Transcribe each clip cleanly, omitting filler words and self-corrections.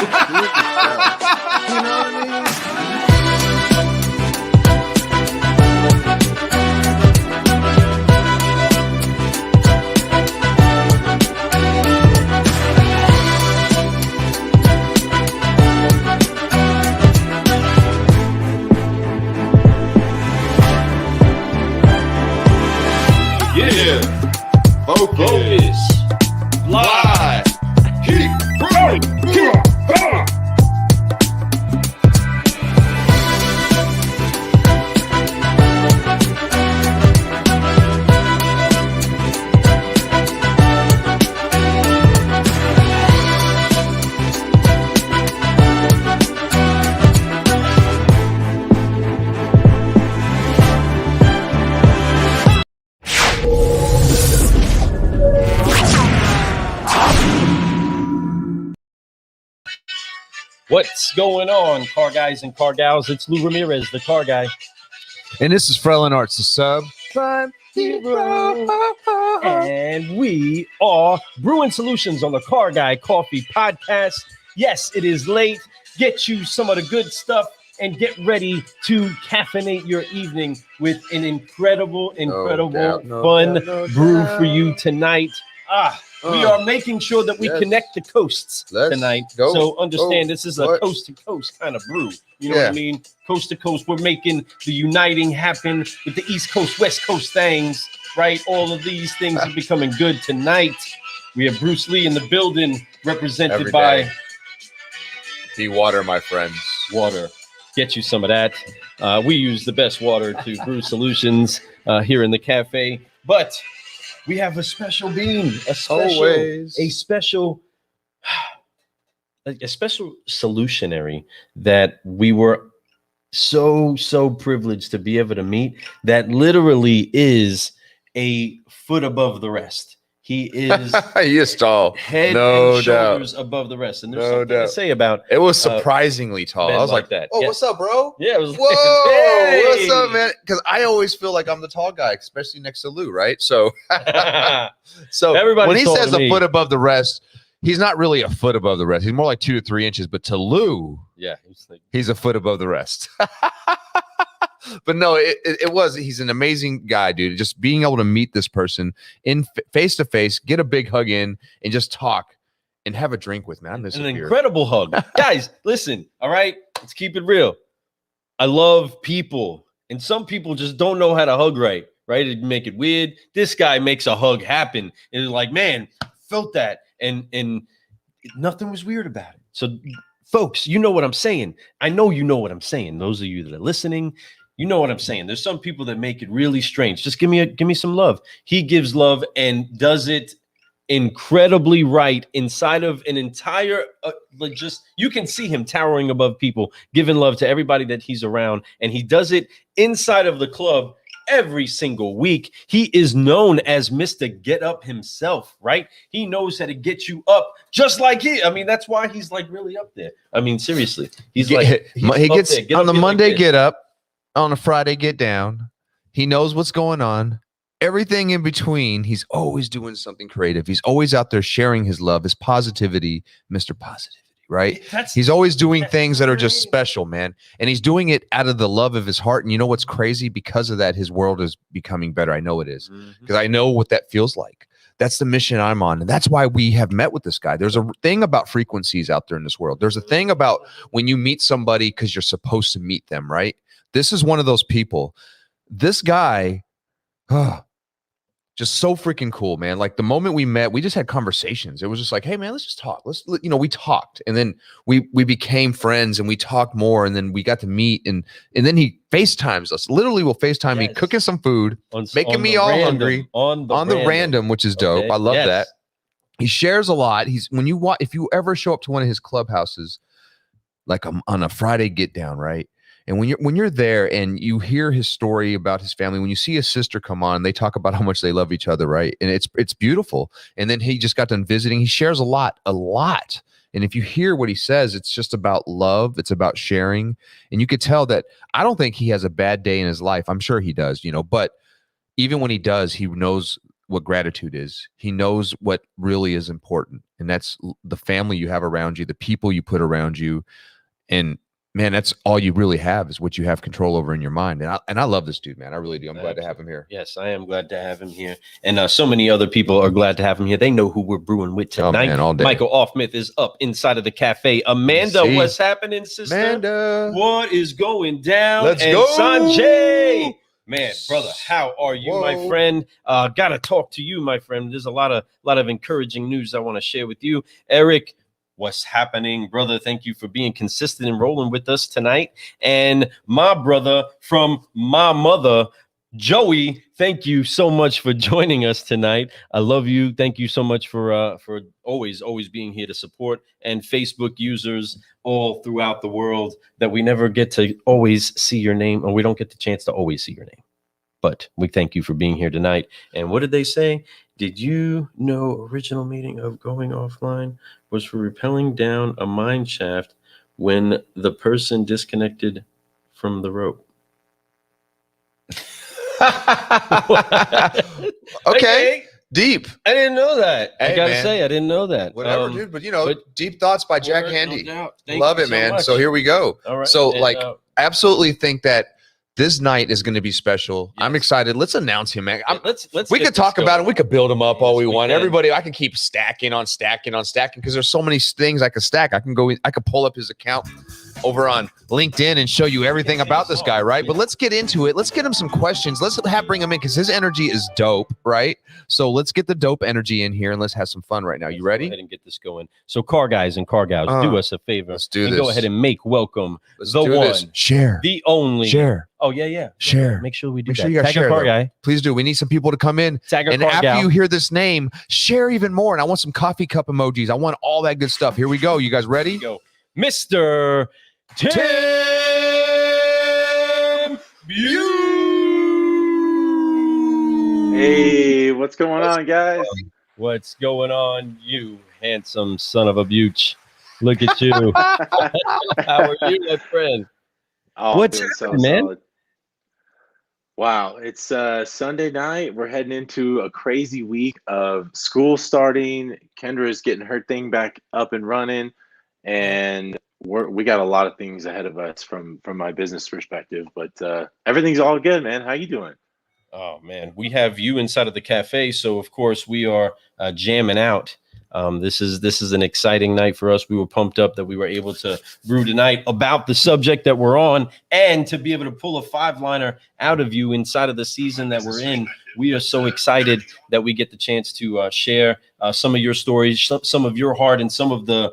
You know what I mean? Focus. Live. Keep growing. Come on. What's going on, car guys and car gals? It's Lou Ramirez, the car guy. And this is Frelin Arts, the sub. And we are Brewing Solutions on the Car Guy Coffee Podcast. Yes, it is late. Get you some of the good stuff and get ready to caffeinate your evening with an incredible, fun brew for you tonight. We are making sure that we connect the coasts tonight. So understand this is a coast-to-coast kind of brew. You know what I mean? Coast to coast. We're making the uniting happen with the East Coast, West Coast things, right? All of these things are becoming good tonight. We have Bruce Lee in the building, represented by the water, my friends. Water. Get you some of that. We use the best water to brew solutions here in the cafe. But we have a special bean, a special solutionary that we were so privileged to be able to meet, that literally is a foot above the rest. He is he is tall, head and shoulders above the rest. And there's something to say about it. Was surprisingly tall. I was like that. Oh, what's up, bro? Yeah, it was. Whoa, hey! What's up, man? Because I always feel like I'm the tall guy, especially next to Lou, right? So, everybody, when he says a foot above the rest, he's not really a foot above the rest. He's more like 2 to 3 inches. But to Lou, he's a foot above the rest. But no, he's an amazing guy, dude. Just being able to meet this person in face to face, get a big hug in, and just talk and have a drink with me. I miss an incredible hug. Guys, listen, all right, let's keep it real. I love people, and some people just don't know how to hug right? It'd make it weird. This guy makes a hug happen. It's like, man, felt that, and nothing was weird about it. So, folks, you know what I'm saying. I know you know what I'm saying. Those of you that are listening, you know what I'm saying. There's some people that make it really strange. Just give me some love. He gives love and does it incredibly right inside of an entire you can see him towering above people, giving love to everybody that he's around, and he does it inside of the club every single week. He is known as Mr. Get Up himself, right? He knows how to get you up just like he. I mean, that's why he's like really up there. I mean, seriously, he gets on the Monday get up. On a Friday, get down. He knows what's going on. Everything in between, he's always doing something creative. He's always out there sharing his love, his positivity, Mr. Positivity, right? He's always doing things that are just special, man. And he's doing it out of the love of his heart. And you know what's crazy? Because of that, his world is becoming better. I know it is. Because I know what that feels like. That's the mission I'm on. And that's why we have met with this guy. There's a thing about frequencies out there in this world. There's a thing about when you meet somebody because you're supposed to meet them, right? This is one of those people. This guy, just so freaking cool, man. Like the moment we met, we just had conversations. It was just like, hey, man, let's just talk. We talked, and then we became friends, and we talked more, and then we got to meet, and then he FaceTimes us. Literally, will FaceTime me, cooking some food, making me all hungry on the random, which is dope. I love that. He shares a lot. If you ever show up to one of his clubhouses, like on a Friday get down, right? And when you're there and you hear his story about his family, when you see his sister come on, they talk about how much they love each other, right? And it's beautiful. And then he just got done visiting. He shares a lot. And if you hear what he says, it's just about love. It's about sharing. And you could tell that I don't think he has a bad day in his life. I'm sure he does, but even when he does, he knows what gratitude is. He knows what really is important. and that's the family you have around you, the people you put around you. And man, that's all you really have is what you have control over in your mind. And I love this dude, man. I really do. I'm glad to have him here. Yes, I am glad to have him here. And so many other people are glad to have him here. They know who we're brewing with tonight. Man, all day. Michael Offmith is up inside of the cafe. Amanda, what's happening, sister? Amanda. What is going down? Let's and go. Sanjay. Man, brother, how are you, Whoa. my friend? Gotta talk to you, my friend. There's a lot of encouraging news I want to share with you. Eric, what's happening, brother? Thank you for being consistent and rolling with us tonight. And my brother from my mother, Joey, thank you so much for joining us tonight. I love you. Thank you so much for always being here to support, and Facebook users all throughout the world that we never get to always see your name, or we don't get the chance to always see your name. But we thank you for being here tonight. And what did they say? Did you know original meaning of going offline was for rappelling down a mine shaft when the person disconnected from the rope? Okay. Deep. I didn't know that. Hey, I gotta man. say, I didn't know that. Whatever, dude. But deep thoughts by Jack word, Handy. no doubt. Thank Love you it, so man. much. So here we go. All right. So And, absolutely think that this night is going to be special. Yes. I'm excited. Let's announce him, man. let's We get could talk this about going. him. We could build him up all Yes, we we want. can. Everybody, I can keep stacking because there's so many things I could stack. I could pull up his account over on LinkedIn and show you everything about this guy, right? But let's get into it. Let's get him some questions. Let's bring him in because his energy is dope, right? So let's get the dope energy in here and let's have some fun right now. You ready? Go ahead and get this going. So car guys and car gals, do us a favor. Let's do and this. Go ahead and make welcome Let's the do one, this. Share. the only. Share. Oh, yeah. Share. Make sure we do Make that. sure you guys Tag share, a car though. guy. Please do. We need some people to come in. Tag a And car after gal. you hear this name, share even more. And I want some coffee cup emojis. I want all that good stuff. Here we go. You guys ready? Go. Mr. Tim Buich. Hey, what's going on, guys? What's going on, you handsome son of a Buich? Look at you. How are you, my friend? Oh, What's doing happening, man? solid. Wow, it's Sunday night. We're heading into a crazy week of school starting. Kendra's getting her thing back up and running, and we got a lot of things ahead of us from my business perspective. But everything's all good, man. How you doing? Oh man, we have you inside of the cafe, so of course we are jamming out. This is an exciting night for us. We were pumped up that we were able to brew tonight about the subject that we're on, and to be able to pull a 5-liner out of you inside of the season that we're in. We are so excited that we get the chance to share some of your stories, some of your heart, and some of the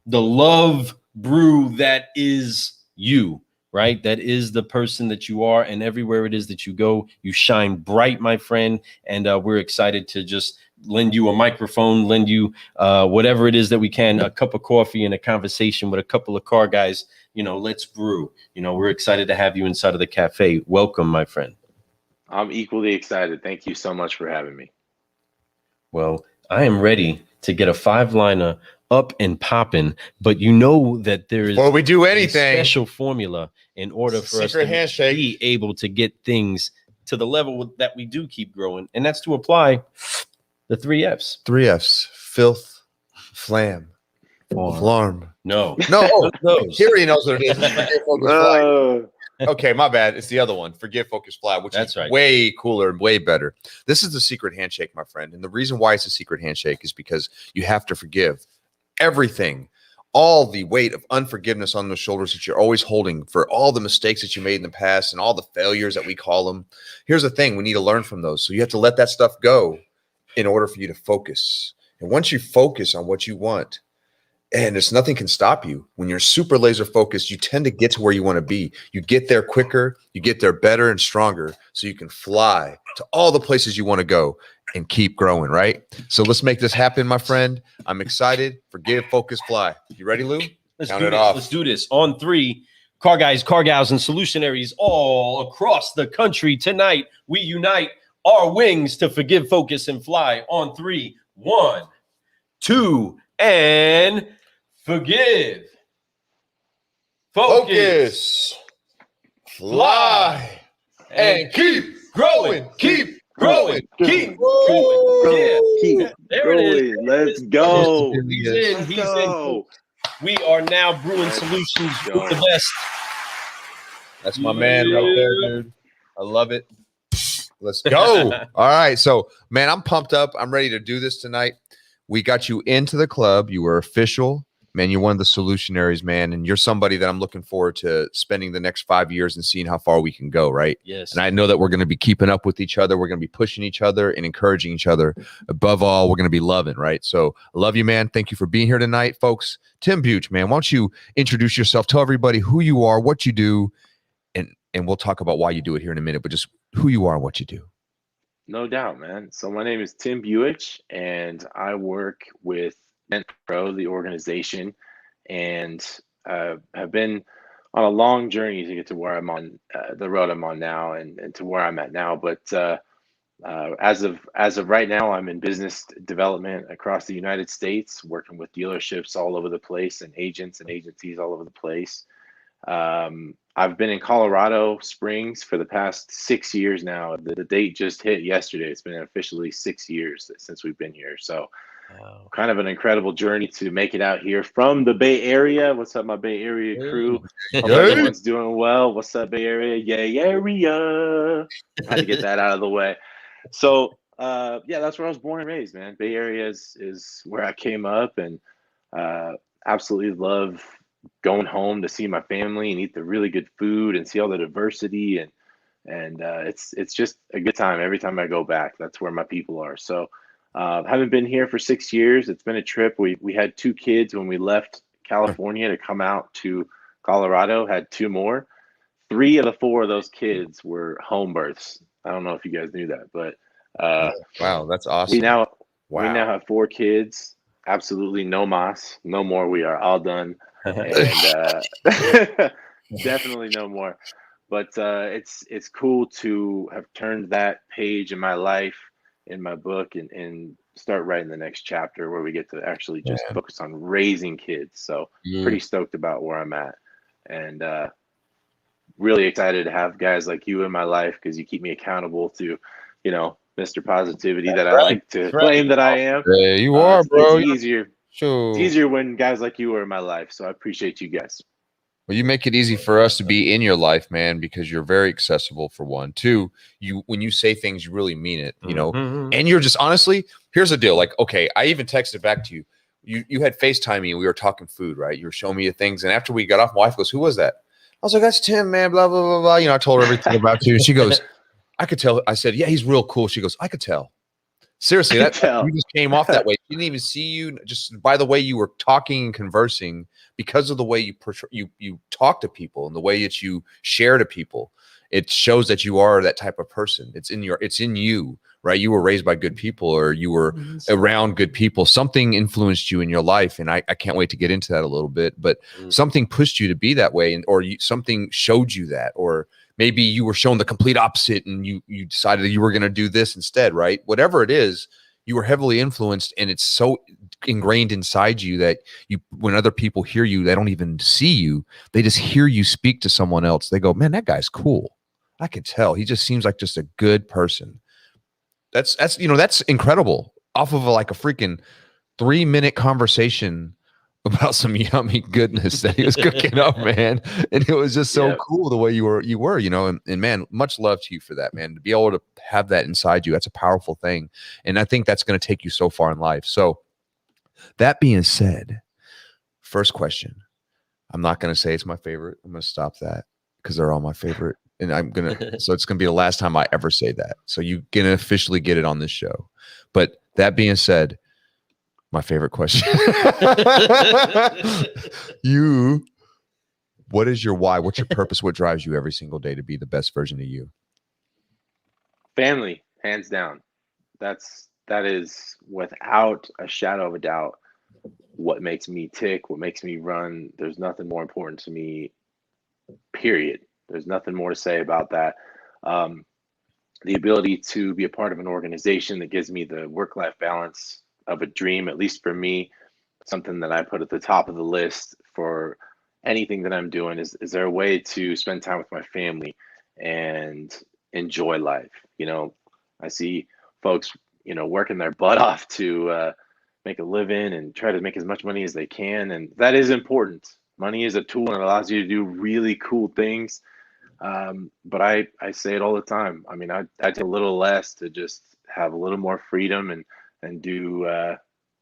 love brew that is you. Right? That is the person that you are, and everywhere it is that you go, you shine bright, my friend. And we're excited to just lend you a microphone, lend you whatever it is that we can, a cup of coffee and a conversation with a couple of car guys. Let's brew. We're excited to have you inside of the cafe. Welcome, my friend. I'm equally excited. Thank you so much for having me. Well, I am ready to get a 5-liner up and popping, but you know that there is Before we do a anything, special formula in order for us Secret to Handshake. be able to get things to the level that we do keep growing, and that's to apply the 3 F's. 3 F's: filth, flam, flarm. No, No, those. he already knows what it is. It's forget, focus, fly. Oh, Okay, my bad. It's the other one. Forget, focus, fly, which That's is right. way cooler and way better. This is the secret handshake, my friend. And the reason why it's a secret handshake is because you have to forgive everything, all the weight of unforgiveness on the shoulders that you're always holding for all the mistakes that you made in the past and all the failures that we call them. Here's the thing. We need to learn from those. So you have to let that stuff go in order for you to focus. And once you focus on what you want, and there's nothing can stop you. When you're super laser focused, you tend to get to where you want to be. You get there quicker, you get there better and stronger, so you can fly to all the places you want to go and keep growing, right? So let's make this happen, my friend. I'm excited. Forgive, focus, fly. You ready, Lou? Let's Count do it this. off. Let's do this. On 3, car guys, car gals, and solutionaries all across the country tonight. We unite our wings to forgive, focus, and fly. On 3, 1, 2, and forgive. Focus, fly, and keep growing. Keep growing. Keep growing. Yeah. Keep There it is. going. Let's go. He's in. Let's He's in. go. We are now brewing Let's solutions go. with the best. That's my man right there, dude. I love it. Let's go. All right. So, man, I'm pumped up. I'm ready to do this tonight. We got you into the club. You were official. Man, you're one of the Solutionaries, man. And you're somebody that I'm looking forward to spending the next 5 years and seeing how far we can go, right? Yes. And I know that we're going to be keeping up with each other. We're going to be pushing each other and encouraging each other. Above all, we're going to be loving, right? So I love you, man. Thank you for being here tonight, folks. Tim Buich, man, why don't you introduce yourself? Tell everybody who you are, what you do, and we'll talk about why you do it here in a minute, but just who you are and what you do. No doubt, man. So my name is Tim Buich, and I work with Dent Pro, the organization, and have been on a long journey to get to where I'm on, the road I'm on now, and to where I'm at now. But as of right now, I'm in business development across the United States, working with dealerships all over the place and agents and agencies all over the place. I've been in Colorado Springs for the past 6 years now. The date just hit yesterday. It's been officially 6 years since we've been here. So Wow. kind of an incredible journey to make it out here from the Bay Area. What's up, my Bay Area crew? Hope everyone's doing well. What's up, Bay Area? Yay, area. Had to get that out of the way. So yeah, that's where I was born and raised, man. Bay Area is where I came up, and absolutely love going home to see my family and eat the really good food and see all the diversity, and it's just a good time every time I go back. That's where my people are. So haven't been here for 6 years. It's been a trip. We had 2 kids when we left California to come out to Colorado. Had 2 more. 3 of the 4 of those kids were home births. I don't know if you guys knew that, but Wow, that's awesome. we now Wow. have 4 kids. Absolutely no mas, no more. We are all done, and definitely no more. But it's cool to have turned that page in my life, in my book, and start writing the next chapter where we get to actually just focus on raising kids. So pretty stoked about where I'm at, and really excited to have guys like you in my life, because you keep me accountable to, Mr. Positivity that I like to claim that I am. Yeah, you are, bro. It's easier. Sure. It's easier when guys like you are in my life. So I appreciate you guys. Well, you make it easy for us to be in your life, man, because you're very accessible, for one. 2, when you say things, you really mean it, and you're just, honestly, here's the deal. Like, okay, I even texted back to you. You had FaceTime me and we were talking food, right? You were showing me the things. And after we got off, my wife goes, "Who was that?" I was like, "That's Tim, man, blah, blah, blah, blah." I told her everything about you. And she goes, "I could tell." I said, "Yeah, he's real cool." She goes, "I could tell." Seriously, you just came off that way. She didn't even see you, just by the way you were talking and conversing, because of the way you talk to people and the way that you share to people. It shows that you are that type of person. It's in you, right? You were raised by good people, or you were around good people. Something influenced you in your life, and I can't wait to get into that a little bit. But something pushed you to be that way, or something showed you that, or maybe you were shown the complete opposite and you decided that you were going to do this instead, right? Whatever it is, you were heavily influenced, and it's so ingrained inside you that when other people hear you, they don't even see you. They just hear you speak to someone else. They go, "Man, that guy's cool. I can tell. He just seems like just a good person." That's incredible. Off of a freaking 3-minute conversation about some yummy goodness that he was cooking up, man. And it was just so cool the way you were, and man, much love to you for that, man. To be able to have that inside you, that's a powerful thing. And I think that's going to take you so far in life. So that being said, first question, I'm not going to say it's my favorite. I'm going to stop that because they're all my favorite. And so it's going to be the last time I ever say that. So you can officially get it on this show. But that being said, my favorite question. What is your why? What's your purpose? What drives you every single day to be the best version of you? Family, hands down. That is without a shadow of a doubt what makes me tick, what makes me run. There's nothing more important to me, period. There's nothing more to say about that. The ability to be a part of an organization that gives me the work-life balance of a dream, at least for me, something that I put at the top of the list for anything that I'm doing. Is there a way to spend time with my family and enjoy life? I see folks, working their butt off to make a living and try to make as much money as they can. And that is important. Money is a tool and it allows you to do really cool things. But I say it all the time. I mean, I take a little less to just have a little more freedom and do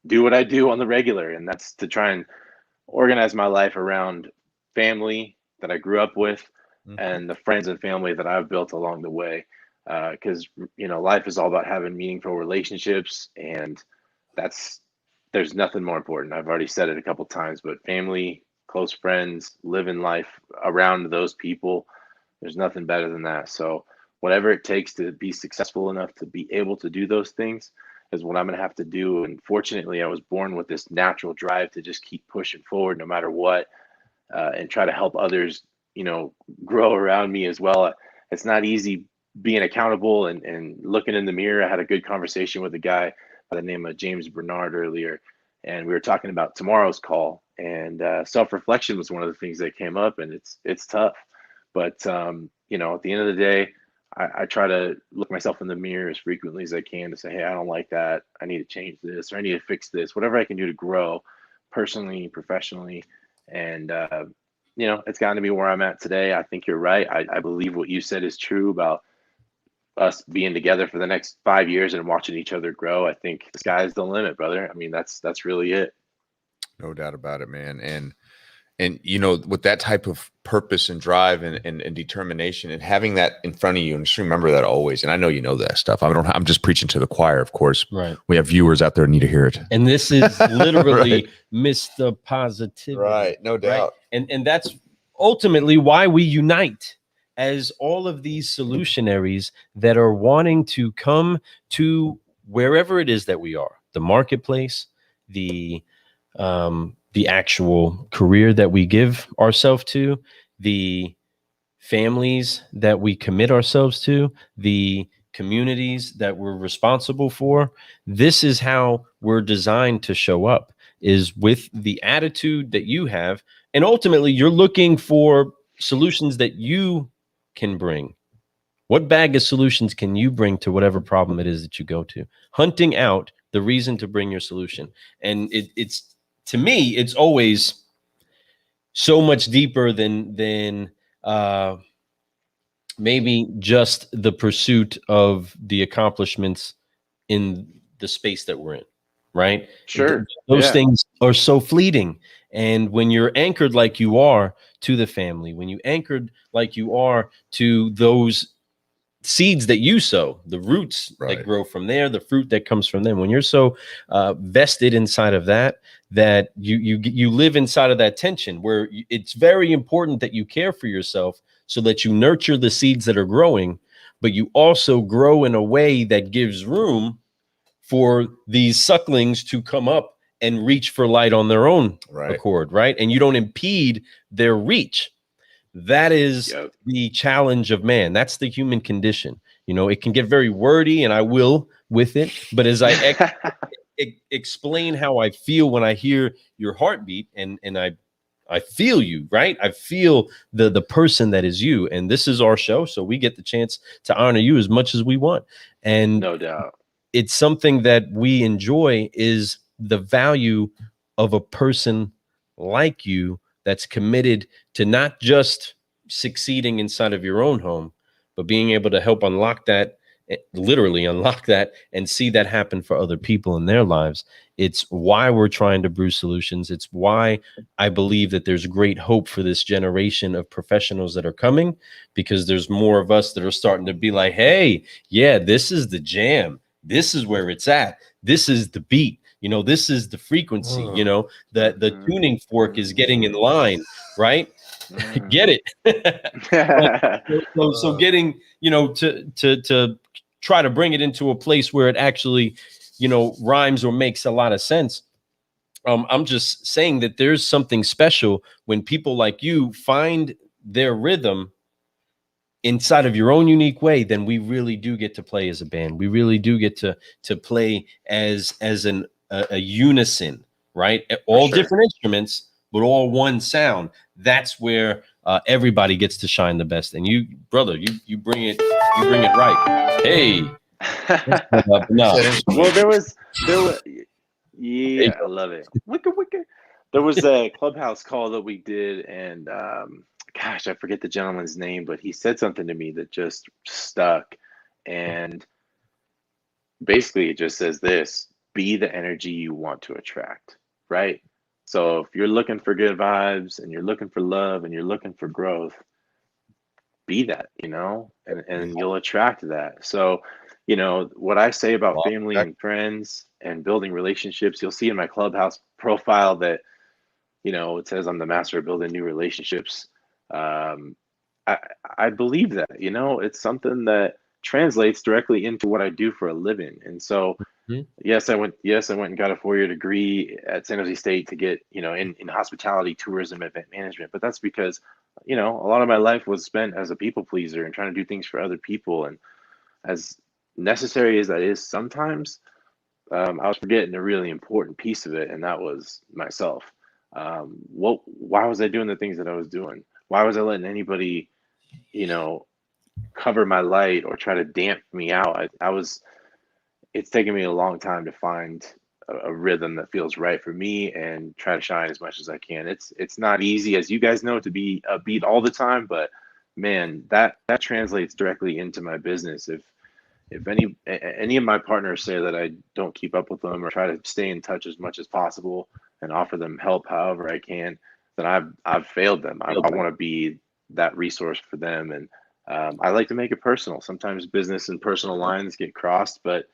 what I do on the regular. And that's to try and organize my life around family that I grew up with and the friends and family that I've built along the way. Because, life is all about having meaningful relationships, and there's nothing more important. I've already said it a couple times, but family, close friends, living life around those people, there's nothing better than that. So whatever it takes to be successful enough to be able to do those things is what I'm going to have to do. And fortunately, I was born with this natural drive to just keep pushing forward no matter what, and try to help others, grow around me as well. It's not easy being accountable and looking in the mirror. I had a good conversation with a guy by the name of James Bernard earlier, and we were talking about tomorrow's call, and self-reflection was one of the things that came up, and it's tough. But, at the end of the day, I try to look myself in the mirror as frequently as I can to say, hey, I don't like that. I need to change this, or I need to fix this, whatever I can do to grow personally, professionally. And, it's gotten to be where I'm at today. I think you're right. I believe what you said is true about us being together for the next 5 years and watching each other grow. I think the sky's the limit, brother. I mean, that's really it. No doubt about it, man. And with that type of purpose and drive and determination and having that in front of you, and just remember that always. And I know that stuff. I'm just preaching to the choir, of course. Right. We have viewers out there who need to hear it. And this is literally Right. Mr. Positivity. Right. No doubt. Right? And that's ultimately why we unite as all of these solutionaries that are wanting to come to wherever it is that we are, the marketplace, the actual career that we give ourselves to, the families that we commit ourselves to, the communities that we're responsible for. This is how we're designed to show up, is with the attitude that you have. And ultimately, you're looking for solutions that you can bring. What bag of solutions can you bring to whatever problem it is that you go to? Hunting out the reason to bring your solution. And it's to me, it's always so much deeper than maybe just the pursuit of the accomplishments in the space that we're in, right? Sure. Those things are so fleeting. And when you're anchored like you are to the family, when you anchored like you are to those seeds that you sow, the roots that grow from there, the fruit that comes from them, when you're so vested inside of that you live inside of that tension where it's very important that you care for yourself so that you nurture the seeds that are growing, but you also grow in a way that gives room for these sucklings to come up and reach for light on their own accord, right? And you don't impede their reach. That is the challenge of man. That's the human condition. It can get very wordy, and I will with it. But as I explain how I feel when I hear your heartbeat, and I feel you, right? I feel the person that is you. And this is our show, so we get the chance to honor you as much as we want. And no doubt, it's something that we enjoy, is the value of a person like you that's committed to not just succeeding inside of your own home, but being able to help literally unlock that and see that happen for other people in their lives. It's why we're trying to brew solutions. It's why I believe that there's great hope for this generation of professionals that are coming, because there's more of us that are starting to be like, hey, yeah, this is the jam. This is where it's at. This is the beat. This is the frequency, the tuning fork is getting in line, right? Get it? so getting, to try to bring it into a place where it actually, rhymes or makes a lot of sense. I'm just saying that there's something special when people like you find their rhythm inside of your own unique way. Then we really do get to play as a band. We really do get to play as a unison, right? All different instruments, but all one sound. That's where everybody gets to shine the best. And you, brother, you bring it right. Hey, No. Well, there was, yeah, I love it. Wicked, wicked. There was a clubhouse call that we did, and gosh, I forget the gentleman's name, but he said something to me that just stuck. And basically, it just says this: be the energy you want to attract, right? So if you're looking for good vibes and you're looking for love and you're looking for growth, be that, and you'll attract that. So, what I say about family and friends and building relationships, you'll see in my clubhouse profile that, it says I'm the master of building new relationships. I, I believe that, it's something that translates directly into what I do for a living. And so, yes, I went and got a 4-year degree at San Jose State to get, in hospitality, tourism, event management. But that's because, a lot of my life was spent as a people pleaser and trying to do things for other people. And as necessary as that is sometimes, I was forgetting a really important piece of it, and that was myself. Why was I doing the things that I was doing? Why was I letting anybody, cover my light or try to damp me out? It's taken me a long time to find a rhythm that feels right for me and try to shine as much as I can. It's not easy, as you guys know, to be upbeat all the time, but man, that translates directly into my business. If any of my partners say that I don't keep up with them or try to stay in touch as much as possible and offer them help however I can, then I've failed them. I want to be that resource for them, and I like to make it personal. Sometimes business and personal lines get crossed, but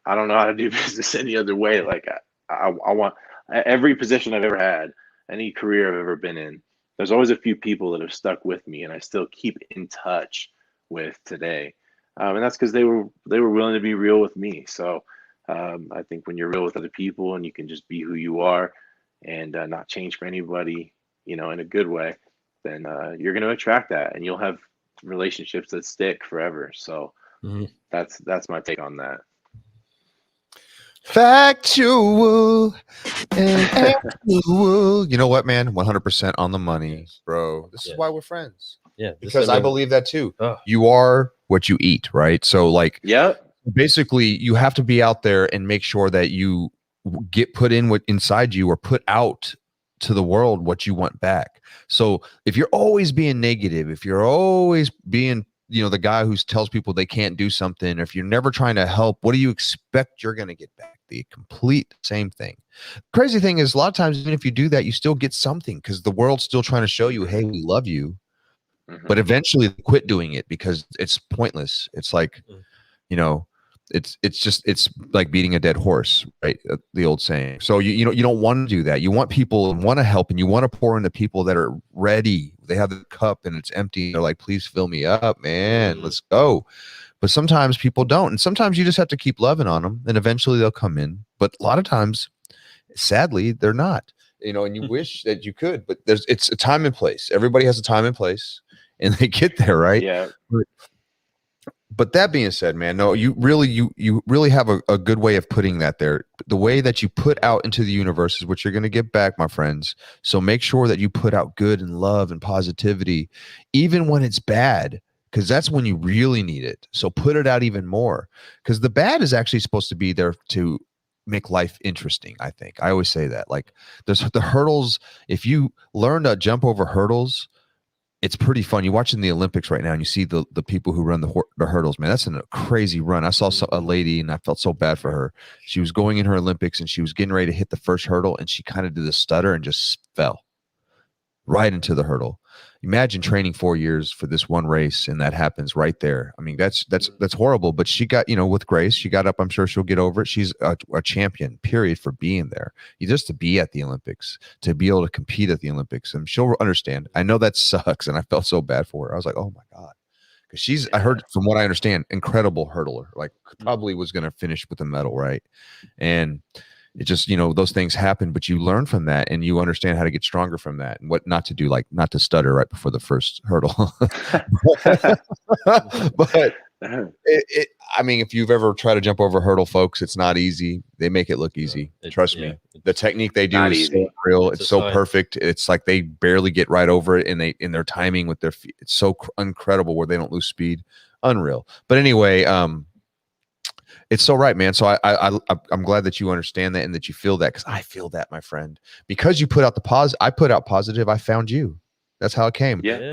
I don't know how to do business any other way. Like I want every position I've ever had, any career I've ever been in, there's always a few people that have stuck with me and I still keep in touch with today. And that's because they were willing to be real with me. So I think when you're real with other people and you can just be who you are and not change for anybody, in a good way, then you're going to attract that and you'll have relationships that stick forever. So that's my take on that. Factual and actual. You know what, man? 100% on the money, bro. This is why we're friends. Yeah, because I believe that too. Oh. You are what you eat, right? So, like, yeah, basically, you have to be out there and make sure that you get put in what inside you or put out to the world what you want back. So, if you're always being negative, if you're always being the guy who tells people they can't do something, or if you're never trying to help, what do you expect you're going to get back? The complete same thing. Crazy thing is, a lot of times, even if you do that, you still get something because the world's still trying to show you, hey, we love you. But eventually they quit doing it because it's pointless. It's like, it's like beating a dead horse, right? The old saying. So you don't want to do that. You want people and want to help, and you want to pour into people that are ready. They have the cup and it's empty. They're like, please fill me up, man. Let's go. But sometimes people don't. And sometimes you just have to keep loving on them and eventually they'll come in. But a lot of times, sadly, they're not, and you wish that you could, but it's a time and place. Everybody has a time and place and they get there, right? Yeah. But that being said, man, no, you really have a good way of putting that there. The way that you put out into the universe is what you're going to get back, my friends. So make sure that you put out good and love and positivity, even when it's bad, because that's when you really need it. So put it out even more, because the bad is actually supposed to be there to make life interesting. I think I always say that, like, there's the hurdles. If you learn to jump over hurdles, it's pretty fun. You're watching the Olympics right now and you see the people who run the hurdles, man. That's a crazy run. I saw a lady and I felt so bad for her. She was going in her Olympics and she was getting ready to hit the first hurdle and she kind of did a stutter and just fell right into the hurdle. Imagine training 4 years for this one race and that happens right there. I mean, that's horrible, but she got, with grace, she got up. I'm sure she'll get over it. She's a champion, period, for being there. You just to be at the Olympics, to be able to compete at the Olympics, and she'll understand. I know that sucks. And I felt so bad for her. I was like, oh my God. Because she's, I heard from what I understand, incredible hurdler, like probably was going to finish with a medal. Right. And it just, those things happen, but you learn from that and you understand how to get stronger from that and what not to do, like not to stutter right before the first hurdle. But I mean, if you've ever tried to jump over a hurdle, folks, it's not easy. They make it look easy. Trust me. The technique they do is so real. It's so perfect. It's like they barely get right over it, and in their timing with their feet, it's so incredible where they don't lose speed. Unreal. But anyway, It's so right, man. So I'm glad that you understand that and that you feel that, because I feel that, my friend. Because you put out the positive, I put out positive. I found you. That's how it came. Yeah.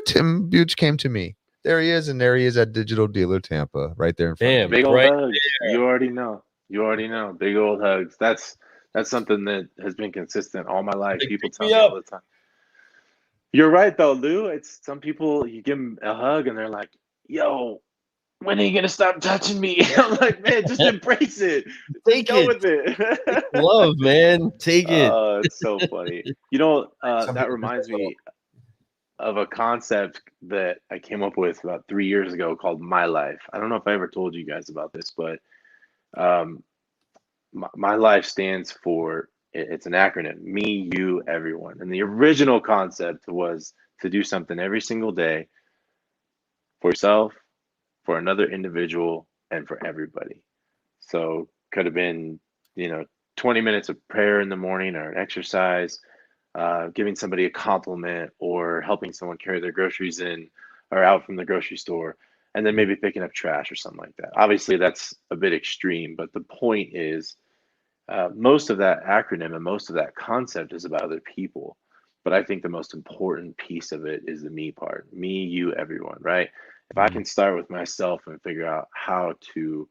Tim Buich came to me. There he is, and there he is at Digital Dealer Tampa, right there in front Damn, of you. Big old right hugs. You already know. You already know. Big old hugs. That's something that has been consistent all my life. Like, People pick tell me me all up. the time. You're right though, Lou. It's some people, you give them a hug and they're like, "Yo, when are you gonna stop touching me?" I'm like, "Man, just embrace it. Just Take go it. with it." Love, man. Take it. Oh, it's so funny. You know, Some that people just reminds a little- me of a concept that I came up with about 3 years ago called My Life. I don't know if I ever told you guys about this, but um, my life stands for, it's an acronym: me, you, everyone. And the original concept was to do something every single day for yourself, for another individual, and for everybody. So could have been, 20 minutes of prayer in the morning, or an exercise, giving somebody a compliment, or helping someone carry their groceries in or out from the grocery store, and then maybe picking up trash or something like that. Obviously, that's a bit extreme, but the point is, most of that acronym and most of that concept is about other people. But I think the most important piece of it is the me part: me, you, everyone, right? If I can start with myself and figure out how to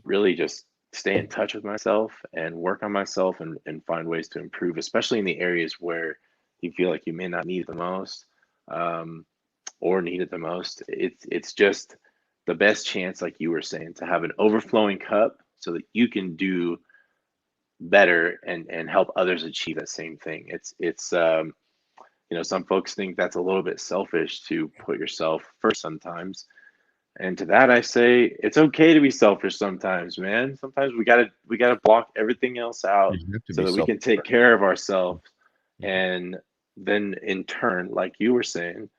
really just stay in touch with myself and work on myself, and find ways to improve, especially in the areas where you feel like you may not need it the most, um, or need it the most. It's just the best chance, like you were saying, to have an overflowing cup so that you can do better and help others achieve that same thing. It's some folks think that's a little bit selfish to put yourself first sometimes. And to that I say, it's okay to be selfish sometimes, man. Sometimes we gotta block everything else out You have to so be that we self. can take care of ourselves, and then in turn, like you were saying,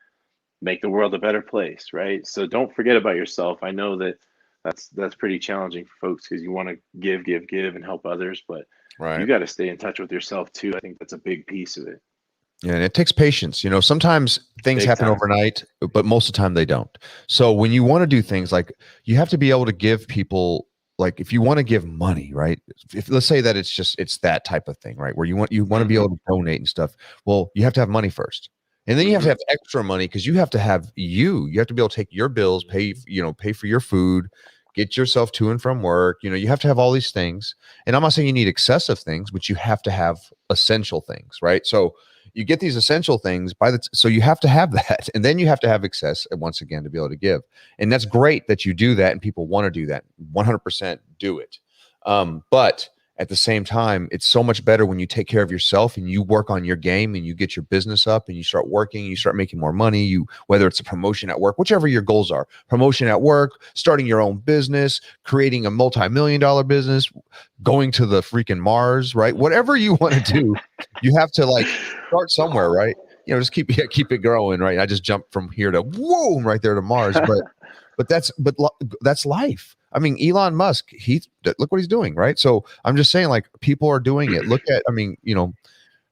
make the world a better place, right? So don't forget about yourself. I know that that's pretty challenging for folks, because you want to give and help others, but you Right. got to stay in touch with yourself too. I think that's a big piece of it. Yeah, and it takes patience. Sometimes things Big happen time. overnight, but most of the time they don't. So when you want to do things, like, you have to be able to give people, like, if you want to give money, right? If let's say that it's that type of thing, right? Where you want to be able to donate and stuff. Well, you have to have money first. And then you have to have extra money, because you have to have you have to be able to take your bills, pay for your food, get yourself to and from work. You have to have all these things. And I'm not saying you need excessive things, but you have to have essential things, right? So you get these essential things so you have to have that, and then you have to have excess once again to be able to give. And that's great that you do that, and people want to do that. 100% do it. But at the same time, it's so much better when you take care of yourself and you work on your game and you get your business up and you start working, you start making more money, whether it's a promotion at work, whichever your goals are, promotion at work, starting your own business, creating a multi-million-dollar business, going to the freaking Mars, right? Whatever you want to do, you have to, like, start somewhere, right? Just keep it growing, right? I just jumped from here to whoa, right there to Mars, but that's life. I mean, Elon Musk, look what he's doing, right? So I'm just saying, like, people are doing it. Look at,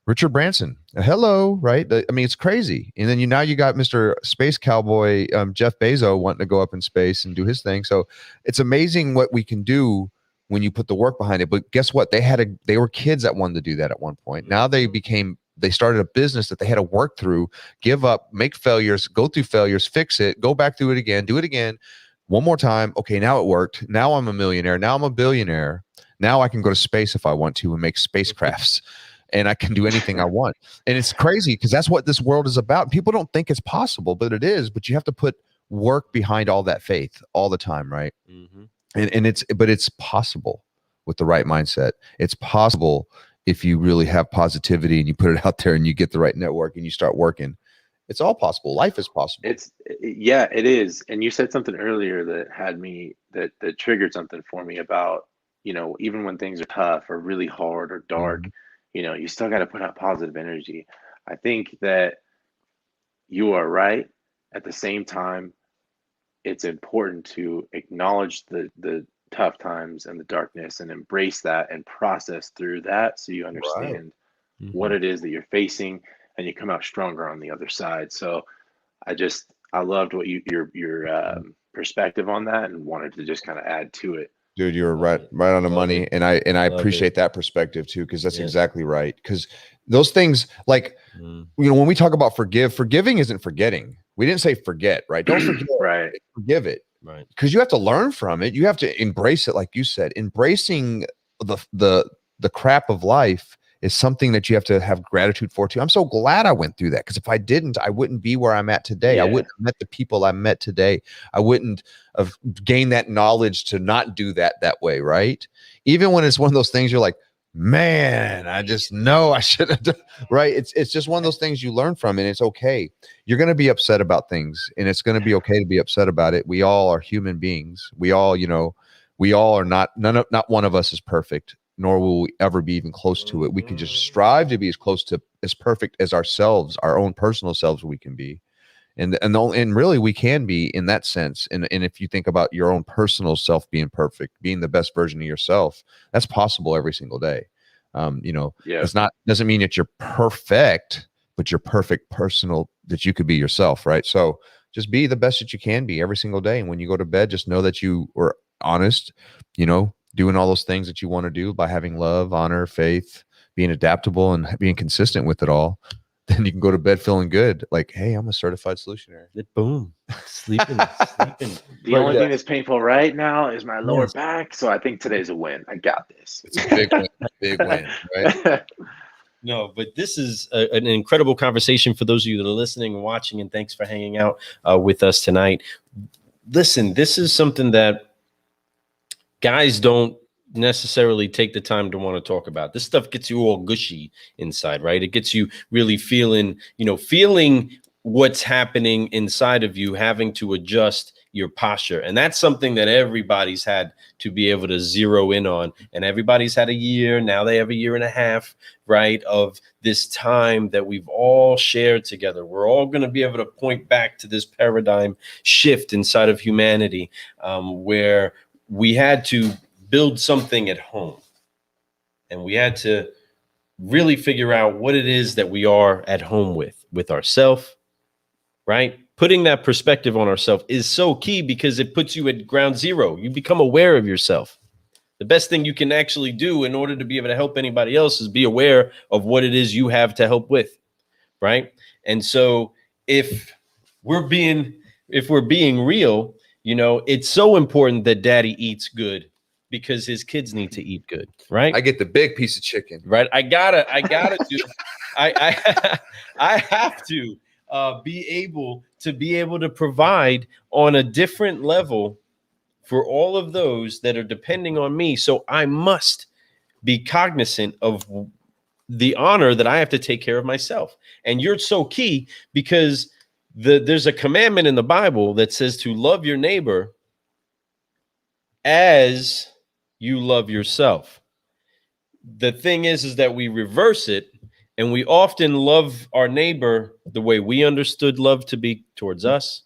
Richard Branson, hello, right? I mean, it's crazy. And then now you got Mr. Space Cowboy, Jeff Bezos, wanting to go up in space and do his thing. So it's amazing what we can do when you put the work behind it. But guess what? They were kids that wanted to do that at one point. Now they started a business that they had to work through, give up, make failures, go through failures, fix it, go back through it again, do it again, one more time. Okay, now it worked. Now I'm a millionaire. Now I'm a billionaire. Now I can go to space if I want to and make spacecrafts, and I can do anything I want. And it's crazy, because that's what this world is about. People don't think it's possible, but it is. But you have to put work behind all that faith all the time, right? And it's possible with the right mindset. It's possible if you really have positivity and you put it out there and you get the right network and you start working. It's all possible. Life is possible. Yeah, it is. And you said something earlier that had me, that triggered something for me about, even when things are tough or really hard or dark, you still got to put out positive energy. I think that you are right. At the same time, it's important to acknowledge the tough times and the darkness, and embrace that and process through that, so you Right. understand what it is that you're facing, and you come out stronger on the other side. So I loved what your perspective on that and wanted to just kind of add to it. Dude, you're right on the Love money. it. And I Love appreciate it. that perspective too, because that's Yeah. exactly right. Because those things, like, when we talk about forgiving isn't forgetting. We didn't say forget, right? Don't forget, Right. forgive it. Right. Because you have to learn from it. You have to embrace it, like you said. Embracing the crap of life is something that you have to have gratitude for too. I'm so glad I went through that, because if I didn't, I wouldn't be where I'm at today. Yeah. I wouldn't have met the people I met today. I wouldn't have gained that knowledge to not do that way, right? Even when it's one of those things you're like, man, I just know I should have done, right? It's just one of those things you learn from, and it's okay. You're going to be upset about things, and it's going to be okay to be upset about it. We all are human beings. We all, are not one of us is perfect, nor will we ever be even close to it. We can just strive to be as perfect as ourselves, our own personal selves we can be. And really we can be in that sense. And if you think about your own personal self being perfect, being the best version of yourself, that's possible every single day. It's not, doesn't mean that you're perfect, but you're perfect personal, that you could be yourself. Right. So just be the best that you can be every single day. And when you go to bed, just know that you were honest, doing all those things that you want to do by having love, honor, faith, being adaptable, and being consistent with it all. Then you can go to bed feeling good. Like, hey, I'm a certified solutionary. Boom. Sleeping. The only thing that's painful right now is my lower back. So I think today's a win. I got this. It's a big win, right? No, but this is an incredible conversation for those of you that are listening and watching, and thanks for hanging out with us tonight. Listen, this is something that guys don't necessarily take the time to want to talk about. This stuff gets you all gushy inside, right? It gets you really feeling what's happening inside of you, having to adjust your posture. And that's something that everybody's had to be able to zero in on. And everybody's had a year. Now they have a year and a half, right, of this time that we've all shared together. We're all going to be able to point back to this paradigm shift inside of humanity, where we had to build something at home, and we had to really figure out what it is that we are at home with ourselves, right? Putting that perspective on ourselves is so key, because it puts you at ground zero. You become aware of yourself. The best thing you can actually do in order to be able to help anybody else is be aware of what it is you have to help with, right? And so if we're being real, it's so important that daddy eats good, because his kids need to eat good, right? I get the big piece of chicken, right? I gotta do. I have to be able to provide on a different level for all of those that are depending on me. So I must be cognizant of the honor that I have to take care of myself. And you're so key, because there's a commandment in the Bible that says to love your neighbor as you love yourself. The thing is that we reverse it, and we often love our neighbor the way we understood love to be towards us,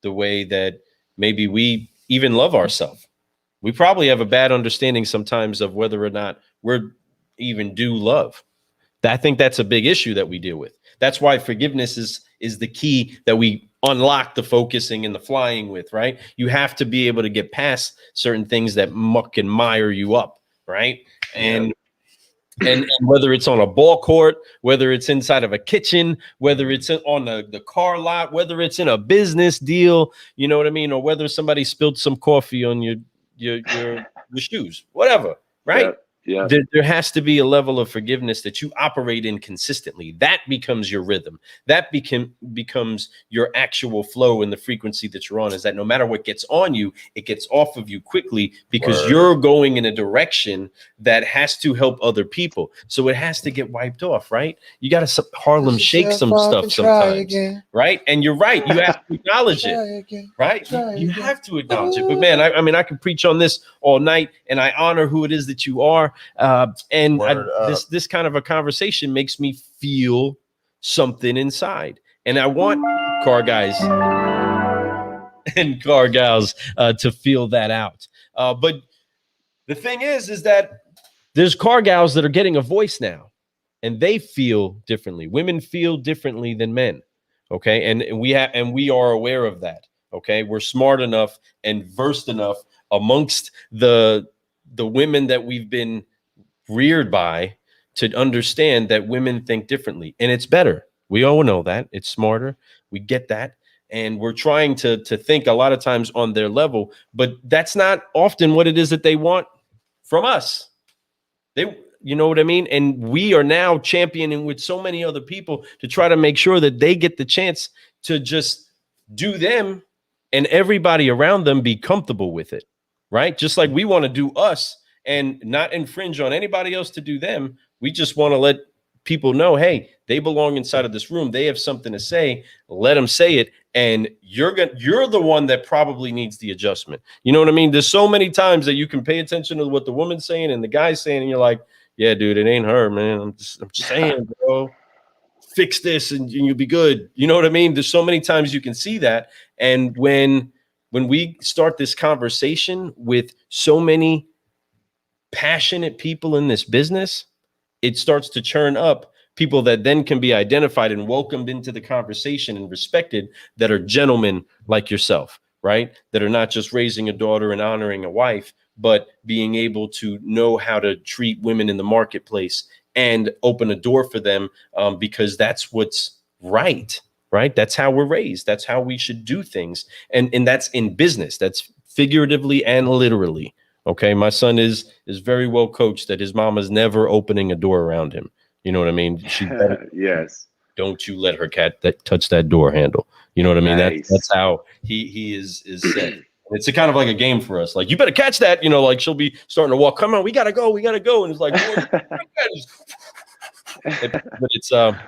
the way that maybe we even love ourselves. We probably have a bad understanding sometimes of whether or not we're even do love. I think that's a big issue that we deal with. That's why forgiveness is the key that we unlock the focusing and the flying with, right? You have to be able to get past certain things that muck and mire you up, right? And whether it's on a ball court, whether it's inside of a kitchen, whether it's on the car lot, whether it's in a business deal, you know what I mean? Or whether somebody spilled some coffee on your shoes, whatever, right? Yeah. There has to be a level of forgiveness that you operate in consistently. That becomes your rhythm. That becomes your actual flow, and the frequency that you're on is that no matter what gets on you, it gets off of you quickly, because you're going in a direction that has to help other people. So it has to get wiped off, right? You got to Harlem shake some stuff sometimes, right? And you're right. You have to acknowledge it, right? You have to acknowledge it. But man, I could preach on this all night, and I honor who it is that you are. This kind of a conversation makes me feel something inside, and I want car guys and car gals to feel that out. But the thing is that there's car gals that are getting a voice now, and they feel differently. Women feel differently than men. Okay, and we are aware of that. Okay, we're smart enough and versed enough amongst the women that we've been reared by to understand that women think differently, and it's better. We all know that it's smarter. We get that, and we're trying to think a lot of times on their level, but that's not often what it is that they want from us. They, you know what I mean? And we are now championing with so many other people to try to make sure that they get the chance to just do them and everybody around them be comfortable with it, right? Just like we want to do us and not infringe on anybody else to do them. We just want to let people know, hey, they belong inside of this room. They have something to say. Let them say it. And you're the one that probably needs the adjustment. You know what I mean? There's so many times that you can pay attention to what the woman's saying and the guy's saying, and you're like, yeah, dude, it ain't her, man. I'm just saying, bro, fix this and you'll be good. You know what I mean? There's so many times you can see that. And when we start this conversation with so many passionate people in this business, it starts to churn up people that then can be identified and welcomed into the conversation and respected, that are gentlemen like yourself, right? That are not just raising a daughter and honoring a wife, but being able to know how to treat women in the marketplace and open a door for them, because that's what's right? That's how we're raised. That's how we should do things. And that's in business. That's figuratively and literally. Okay, my son is very well coached that his mama's never opening a door around him. You know what I mean? Yes. Don't you let her touch that door handle. You know what I mean? Nice. That's how he is set. It's a kind of like a game for us. Like, you better catch that. You know, like she'll be starting to walk. Come on, we gotta go. And it's like, but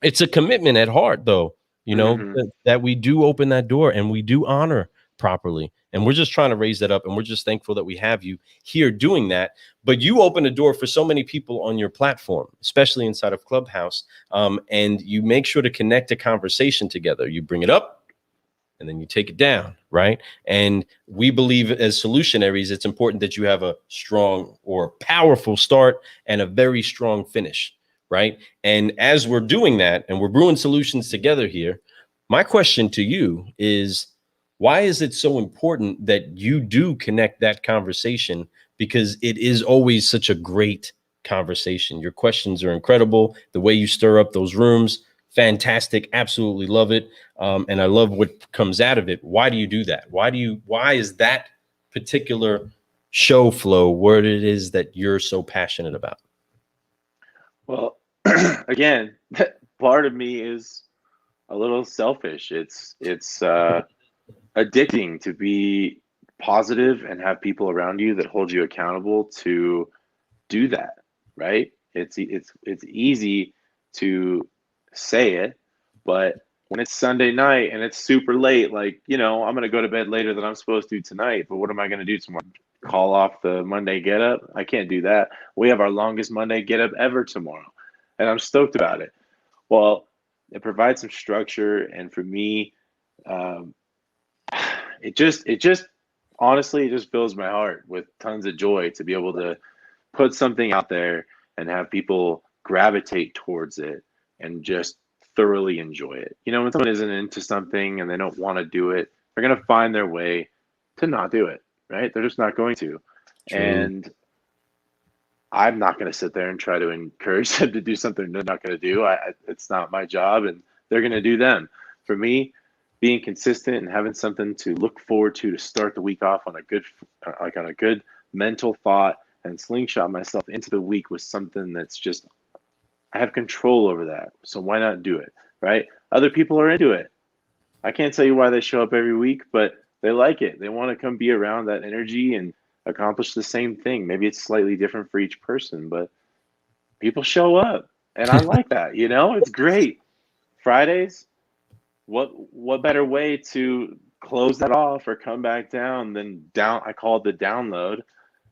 it's a commitment at heart, though. You know, that we do open that door and we do honor properly. And we're just trying to raise that up. And we're just thankful that we have you here doing that. But you open a door for so many people on your platform, especially inside of Clubhouse. And you make sure to connect a conversation together. You bring it up and then you take it down, right? And we believe as Solutionaries, it's important that you have a strong or powerful start and a very strong finish, right? And as we're doing that and we're brewing solutions together here, my question to you is, why is it so important that you do connect that conversation? Because it is always such a great conversation. Your questions are incredible. The way you stir up those rooms, fantastic. Absolutely love it. And I love what comes out of it. Why do you do that? Why is that particular show flow what it is that you're so passionate about? Well, again, part of me is a little selfish. It's addicting to be positive and have people around you that hold you accountable to do that, right? It's easy to say it, but when it's Sunday night and it's super late, like, you know, I'm going to go to bed later than I'm supposed to tonight, but what am I going to do tomorrow? Call off the Monday get up? I can't do that. We have our longest Monday get up ever tomorrow, and I'm stoked about it. Well, it provides some structure, and for me, it just honestly, it just fills my heart with tons of joy to be able to put something out there and have people gravitate towards it and just thoroughly enjoy it. You know, when someone isn't into something and they don't want to do it, they're going to find their way to not do it, right? They're just not going to. True. And I'm not going to sit there and try to encourage them to do something they're not going to do. It's not my job, and they're going to do them. For me, being consistent and having something to look forward to start the week off on a good mental thought, and slingshot myself into the week with something that's just, I have control over that. So why not do it, right? Other people are into it. I can't tell you why they show up every week, but they like it. They want to come be around that energy and accomplish the same thing. Maybe it's slightly different for each person, but people show up, and I like that. You know, it's great. Fridays, what better way to close that off or come back down than I call it the download.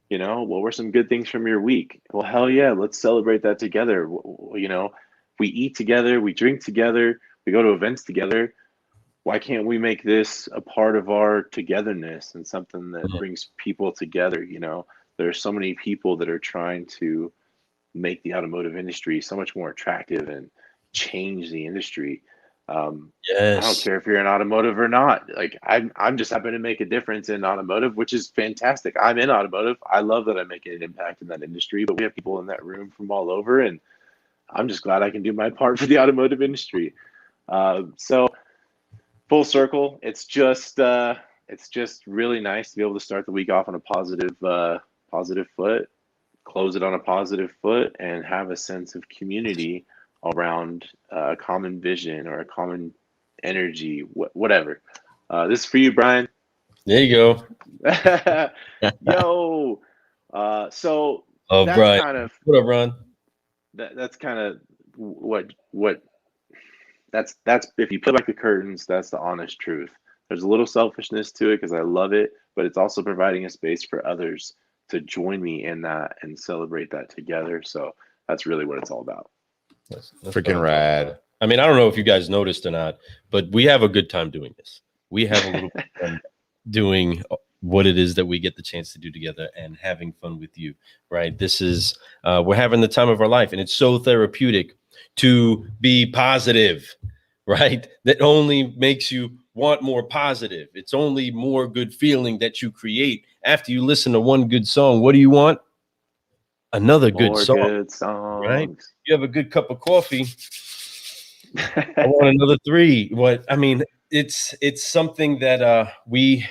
You know, what were some good things from your week? Well, hell yeah, let's celebrate that together. You know, we eat together, we drink together, we go to events together. Why can't we make this a part of our togetherness and something that brings people together? You know, there are so many people that are trying to make the automotive industry so much more attractive and change the industry. I don't care if you're in automotive or not. Like I'm just happy to make a difference in automotive, which is fantastic. I'm in automotive. I love that I'm making an impact in that industry, but we have people in that room from all over, and I'm just glad I can do my part for the automotive industry. So full circle, it's just really nice to be able to start the week off on a positive foot, close it on a positive foot, and have a sense of community around a common vision or a common energy, whatever. This is for you, Brian. There you go. Yo. So Oh, that's Brian. kind of What up, Ron? that's kind of what that's if you peel back the curtains, that's the honest truth. There's a little selfishness to it because I love it, but it's also providing a space for others to join me in that and celebrate that together. So that's really what it's all about. That's Freaking rad. I mean, I don't know if you guys noticed or not, but we have a good time doing this. We have a little fun doing what it is that we get the chance to do together and having fun with you, right? This is, we're having the time of our life, and it's so therapeutic to be positive, right? That only makes you want more positive. It's only more good feeling that you create after you listen to one good song. What do you want? Another good More song, good songs. right? You have a good cup of coffee. I want another 3. What I mean, it's something that we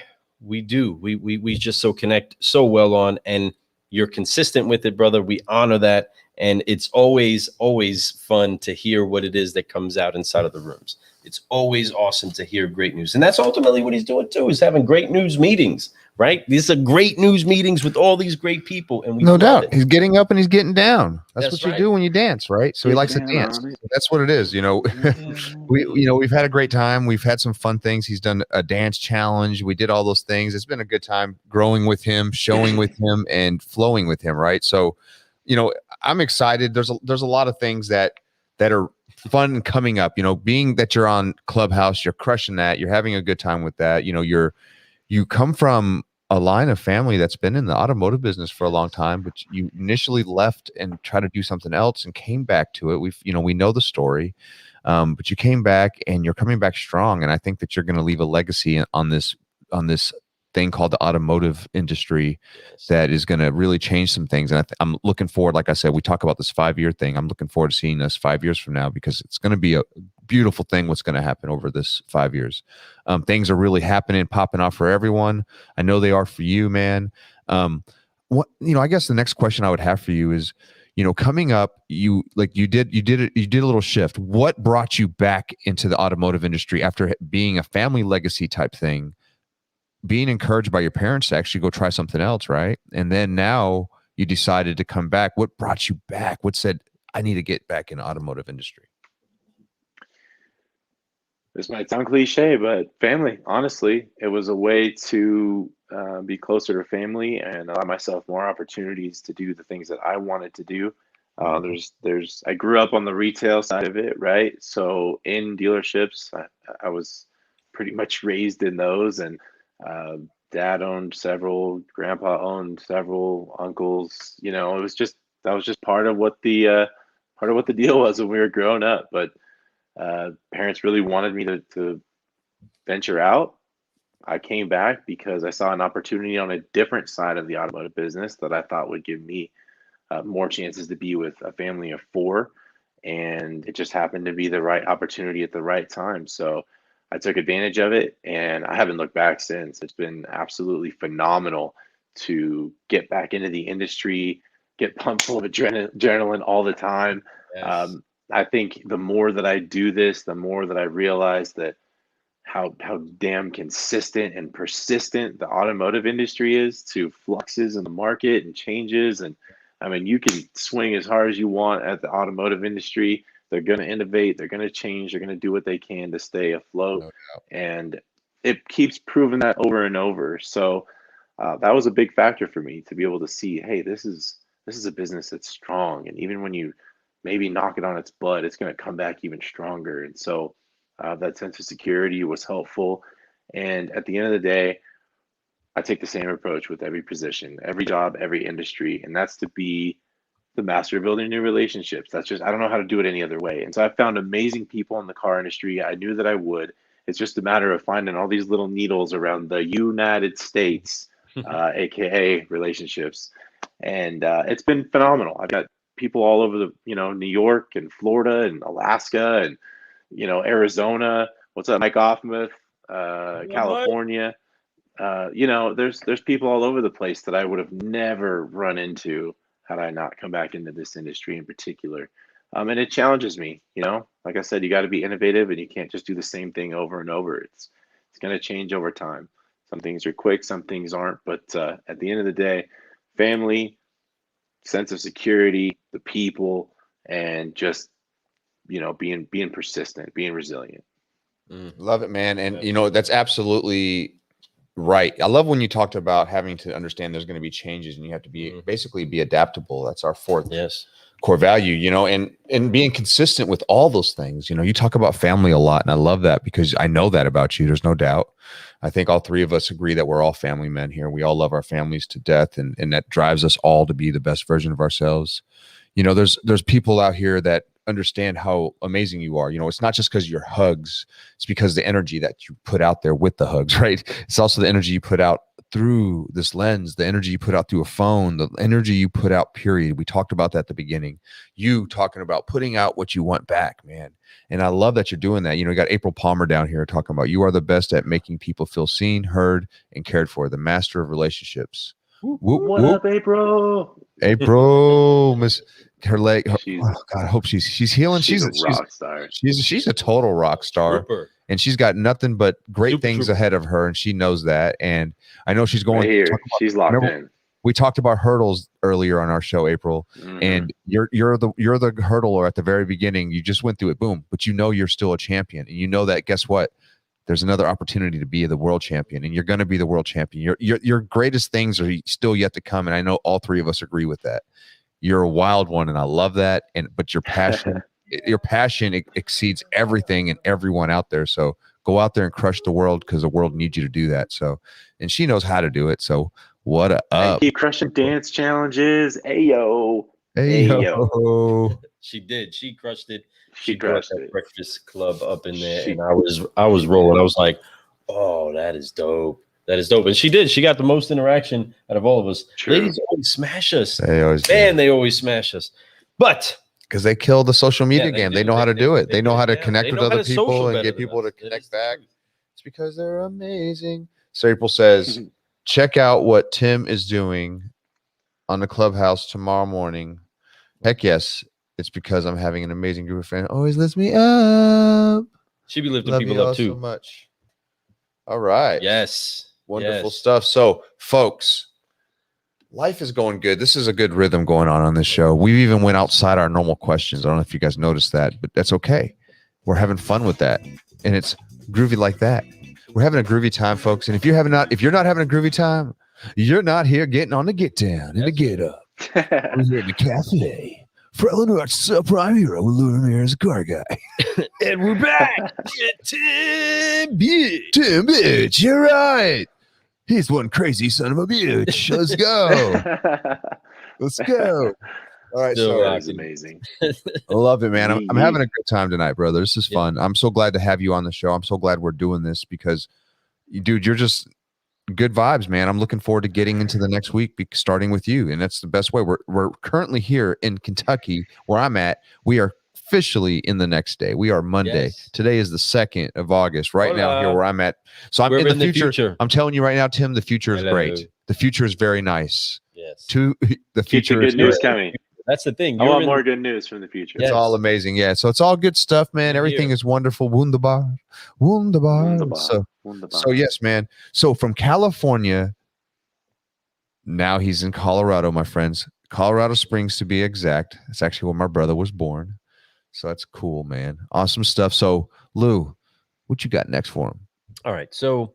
do. We just so connect so well on, and you're consistent with it, brother. We honor that, and it's always fun to hear what it is that comes out inside of the rooms. It's always awesome to hear great news, and that's ultimately what he's doing too. Is having great news meetings, right? These are great news meetings with all these great people, and we No love doubt. it. He's getting up and he's getting down. That's what you right. do when you dance, right? So he Get likes to down dance. on it. That's what it is. We've had a great time. We've had some fun things. He's done a dance challenge. We did all those things. It's been a good time growing with him, showing with him, and flowing with him, right? So, I'm excited. There's a lot of things that are fun coming up. Being that you're on Clubhouse, you're crushing that. You're having a good time with that. You come from a line of family that's been in the automotive business for a long time, but you initially left and tried to do something else and came back to it. We know the story, but you came back and you're coming back strong. And I think that you're going to leave a legacy on this thing called the automotive industry that is going to really change some things. And I'm looking forward, like I said, we talk about this 5-year thing. I'm looking forward to seeing us 5 years from now, because it's going to be a beautiful thing what's going to happen over this 5 years. Things are really happening, popping off for everyone. I know they are for you, man. I guess the next question I would have for you is, coming up, you did a little shift. What brought you back into the automotive industry after being a family legacy type thing, being encouraged by your parents to actually go try something else, right? And then now you decided to come back. What brought you back? What said, I need to get back in the automotive industry? This might sound cliche, but family. Honestly, it was a way to be closer to family and allow myself more opportunities to do the things that I wanted to do. I grew up on the retail side of it, right? So in dealerships, I was pretty much raised in those, and dad owned several, grandpa owned several, uncles. That was just part of what the deal was when we were growing up. But parents really wanted me to venture out. I came back because I saw an opportunity on a different side of the automotive business that I thought would give me more chances to be with a family of 4. And it just happened to be the right opportunity at the right time. So I took advantage of it, and I haven't looked back since. It's been absolutely phenomenal to get back into the industry, get pumped full of adrenaline all the time. Yes. I think the more that I do this, the more that I realize that how damn consistent and persistent the automotive industry is to fluxes in the market and changes. And I mean, you can swing as hard as you want at the automotive industry. They're going to innovate. They're going to change. They're going to do what they can to stay afloat. No doubt. And it keeps proving that over and over. So that was a big factor for me to be able to see, hey, this is a business that's strong. And even when you maybe knock it on its butt, it's going to come back even stronger. And so that sense of security was helpful. And at the end of the day, I take the same approach with every position, every job, every industry, and that's to be the master of building new relationships. That's just, I don't know how to do it any other way. And so I found amazing people in the car industry. I knew that I would. It's just a matter of finding all these little needles around the United States, AKA relationships. And it's been phenomenal. I've got people all over the, New York and Florida and Alaska and, Arizona. What's up, Mike Offmuth, California. There's people all over the place that I would have never run into had I not come back into this industry in particular. And it challenges me, like I said, you got to be innovative and you can't just do the same thing over and over. It's going to change over time. Some things are quick, some things aren't. But at the end of the day, family, sense of security, the people, and just, being persistent, being resilient. Love it, man. And, that's absolutely right. I love when you talked about having to understand there's going to be changes and you have to be basically be adaptable. That's our fourth core value, and being consistent with all those things. You talk about family a lot, and I love that because I know that about you. There's no doubt. I think all three of us agree that we're all family men here. We all love our families to death, and that drives us all to be the best version of ourselves. There's people out here that understand how amazing you are. It's not just because your hugs, it's because the energy that you put out there with the hugs, right? It's also the energy you put out through this lens, the energy you put out through a phone, the energy you put out, period. We talked about that at the beginning. You talking about putting out what you want back, man. And I love that you're doing that. You got April Palmer down here talking about you are the best at making people feel seen, heard, and cared for, the master of relationships. What up, April? April, Miss her leg. God, I hope she's healing. She's a rock star. She's a total rock star. Super. And she's got nothing but great things ahead of her, and she knows that. And I know she's going right here. She's locked in. We talked about hurdles earlier on our show, April, and you're the hurdler at the very beginning. You just went through it, boom. But you're still a champion, and you know that. Guess what? There's another opportunity to be the world champion, and you're going to be the world champion. Your greatest things are still yet to come, and I know all three of us agree with that. You're a wild one, and I love that. But your passion, exceeds everything and everyone out there. So go out there and crush the world because the world needs you to do that. So, and she knows how to do it. So what up? And keep crushing dance challenges. Ayo. She did. She crushed it. She crushed it. Breakfast Club up in there, and I was rolling. I was like, oh, that is dope. That is dope. And she did. She got the most interaction out of all of us. True. Ladies always smash us. They always they always smash us. But because they kill the social media game. They know how to do it. They know how to connect with other people social and get people to connect back. It's because they're amazing. So April says, check out what Tim is doing on the Clubhouse tomorrow morning. Heck yes. It's because I'm having an amazing group of friends. Always lifts me up. She be lifting Love people you all up too. so much. All right. Yes. Wonderful stuff. So, folks, life is going good. This is a good rhythm going on this show. We even went outside our normal questions. I don't know if you guys noticed that, but that's okay. We're having fun with that, and it's groovy like that. We're having a groovy time, folks. And if you're not having a groovy time, you're not here getting on the get down and the get up. We're here in the cafe. For Eleanor, it's a prime hero with Lou Ramirez, a car guy. And we're back. Tim Buich, you're right. He's one crazy son of a bitch. Let's go. Let's go. All right. Still So That was amazing. I love it, man. I'm having a good time tonight, brother. This is fun. I'm so glad to have you on the show. I'm so glad we're doing this because, dude, you're just good vibes, man. I'm looking forward to getting into the next week, starting with you. And that's the best way. We're currently here in Kentucky, where I'm at. We are officially in the next day. We are Monday. Yes. Today is the 2nd of August. Right now, here where I'm at. So I'm We're in the future. I'm telling you right now, Tim, the future is Hello. great. The future is very nice. Yes. The future Good is news great. coming. That's the thing. I want more good news from the future. It's all amazing. Yeah. So it's all good stuff, man. Everything is wonderful. Wunderbar. Wunderbar. So yes, man. So from California, now he's in Colorado, my friends. Colorado Springs to be exact. It's actually where my brother was born. So that's cool, man. Awesome stuff. So Lou, what you got next for him? All right. So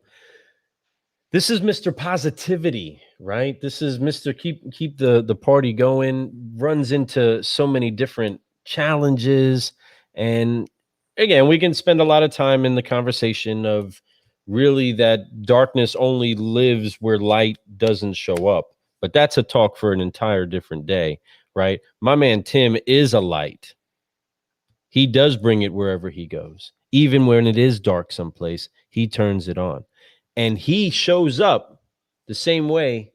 this is Mr. Positivity, right? This is Mr. Keep the party going, runs into so many different challenges. And again, we can spend a lot of time in the conversation of really that darkness only lives where light doesn't show up. But that's a talk for an entire different day. right? My man Tim is a light. He does bring it wherever he goes. Even when it is dark someplace, he turns it on. And he shows up the same way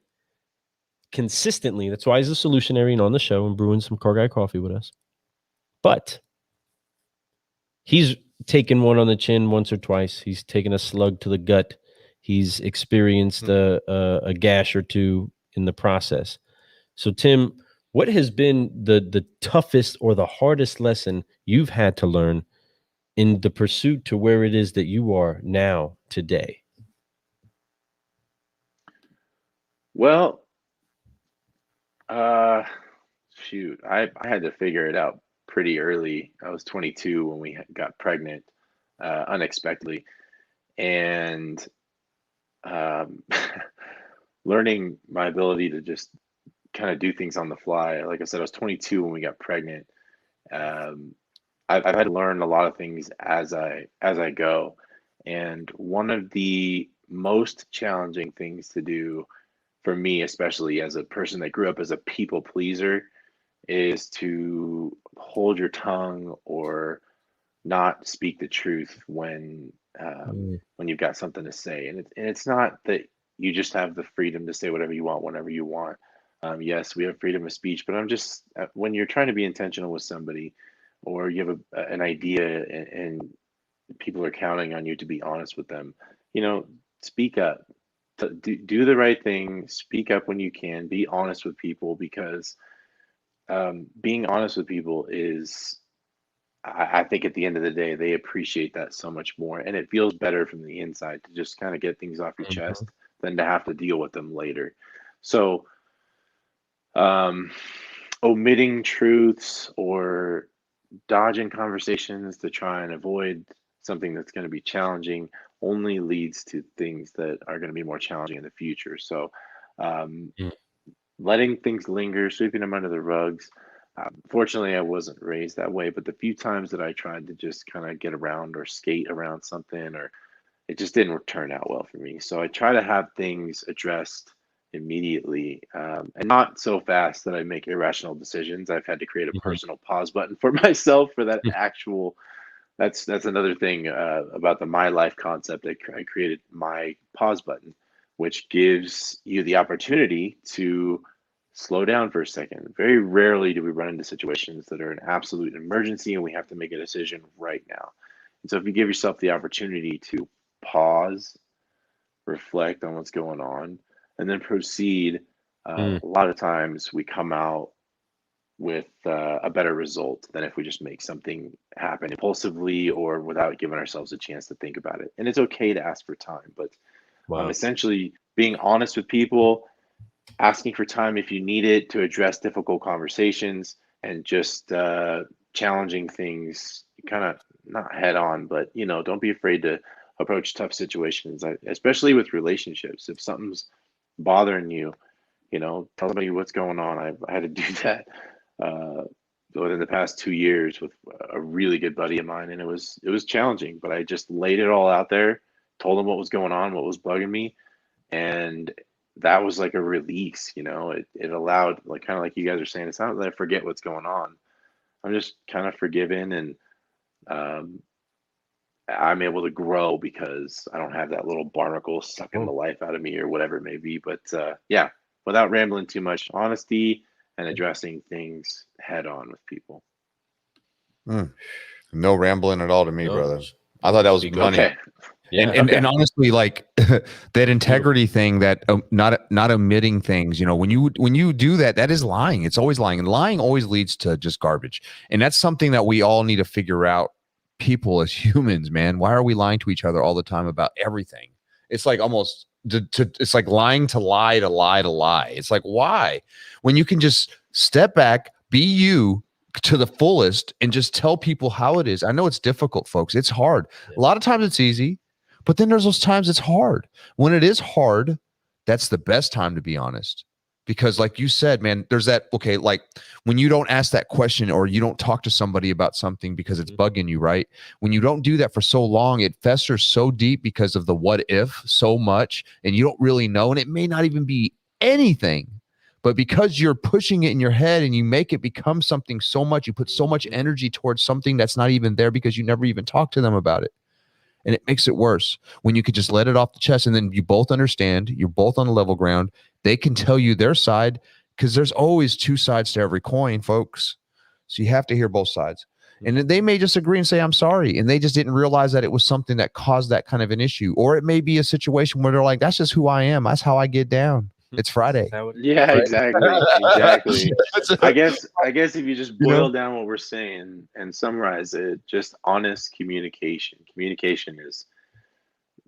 consistently. That's why he's a solutionary and on the show and brewing some Car Guy coffee with us. But he's taken one on the chin once or twice. He's taken a slug to the gut. He's experienced a gash or two in the process. So, Tim, what has been the toughest or the hardest lesson you've had to learn in the pursuit to where it is that you are now today? Well, shoot, I had to figure it out pretty early. I was 22 when we got pregnant, unexpectedly, and learning my ability to just kind of do things on the fly. Like I said, I was 22 when we got pregnant. I've had to learn a lot of things as I go, and one of the most challenging things to do for me, especially as a person that grew up as a people pleaser, is to hold your tongue or not speak the truth when you've got something to say. And it's not that you just have the freedom to say whatever you want whenever you want. Yes, we have freedom of speech, but I'm just when you're trying to be intentional with somebody, or you have an idea and people are counting on you to be honest with them, speak up. Do the right thing. Speak up when you can. Be honest with people, because being honest with people is, I think at the end of the day, they appreciate that so much more. And it feels better from the inside to just kind of get things off your chest than to have to deal with them later. So, omitting truths or dodging conversations to try and avoid something that's going to be challenging only leads to things that are going to be more challenging in the future. So, letting things linger, sweeping them under the rugs. Fortunately, I wasn't raised that way, but the few times that I tried to just kind of get around or skate around something, or it just didn't turn out well for me. So I try to have things addressed immediately, and not so fast that I make irrational decisions. I've had to create a personal pause button for myself for that actual. That's another thing about the My Life concept. I created my pause button, which gives you the opportunity to slow down for a second. Very rarely do we run into situations that are an absolute emergency and we have to make a decision right now. And so if you give yourself the opportunity to pause, reflect on what's going on, and then proceed, a lot of times we come out with a better result than if we just make something happen impulsively or without giving ourselves a chance to think about it. And it's okay to ask for time, but essentially being honest with people, asking for time if you need it to address difficult conversations, and just challenging things kind of not head on, but don't be afraid to approach tough situations, especially with relationships. If something's bothering you, tell somebody what's going on. I had to do that within the past 2 years with a really good buddy of mine, and it was challenging, but I just laid it all out there, told him what was going on, what was bugging me, and that was like a release. It allowed, like, kind of like you guys are saying, it's not that I forget what's going on. I'm just kind of forgiven, and I'm able to grow because I don't have that little barnacle sucking the life out of me or whatever it may be. But yeah, without rambling too much, honesty and addressing things head on with people. No rambling at all to me, brother. I thought that was money. Okay. Yeah. And honestly, like that integrity thing, that not omitting things, when you do that, that is lying. It's always lying, and lying always leads to just garbage. And that's something that we all need to figure out. People as humans, man, why are we lying to each other all the time about everything? It's like almost it's like lying to lie to lie to lie. It's like, why? When you can just step back, be you to the fullest, and just tell people how it is. I know it's difficult, folks. It's hard. A lot of times it's easy, but then there's those times it's hard. When it is hard, that's the best time to be honest. Because like you said, man, there's that, okay, like when you don't ask that question or you don't talk to somebody about something because it's bugging you, right? When you don't do that for so long, it festers so deep because of the what if so much, and you don't really know, and it may not even be anything, But because you're pushing it in your head and you make it become something so much, you put so much energy towards something that's not even there because you never even talked to them about it. And it makes it worse when you could just let it off the chest and then you both understand, you're both on a level ground. They can tell you their side because there's always two sides to every coin, folks. So you have to hear both sides. And then they may just agree and say, I'm sorry. And they just didn't realize that it was something that caused that kind of an issue. Or it may be a situation where they're like, that's just who I am. That's how I get down. It's Friday. Yeah, Right? exactly. I guess if you just boil down what we're saying and summarize it, just honest communication. Communication is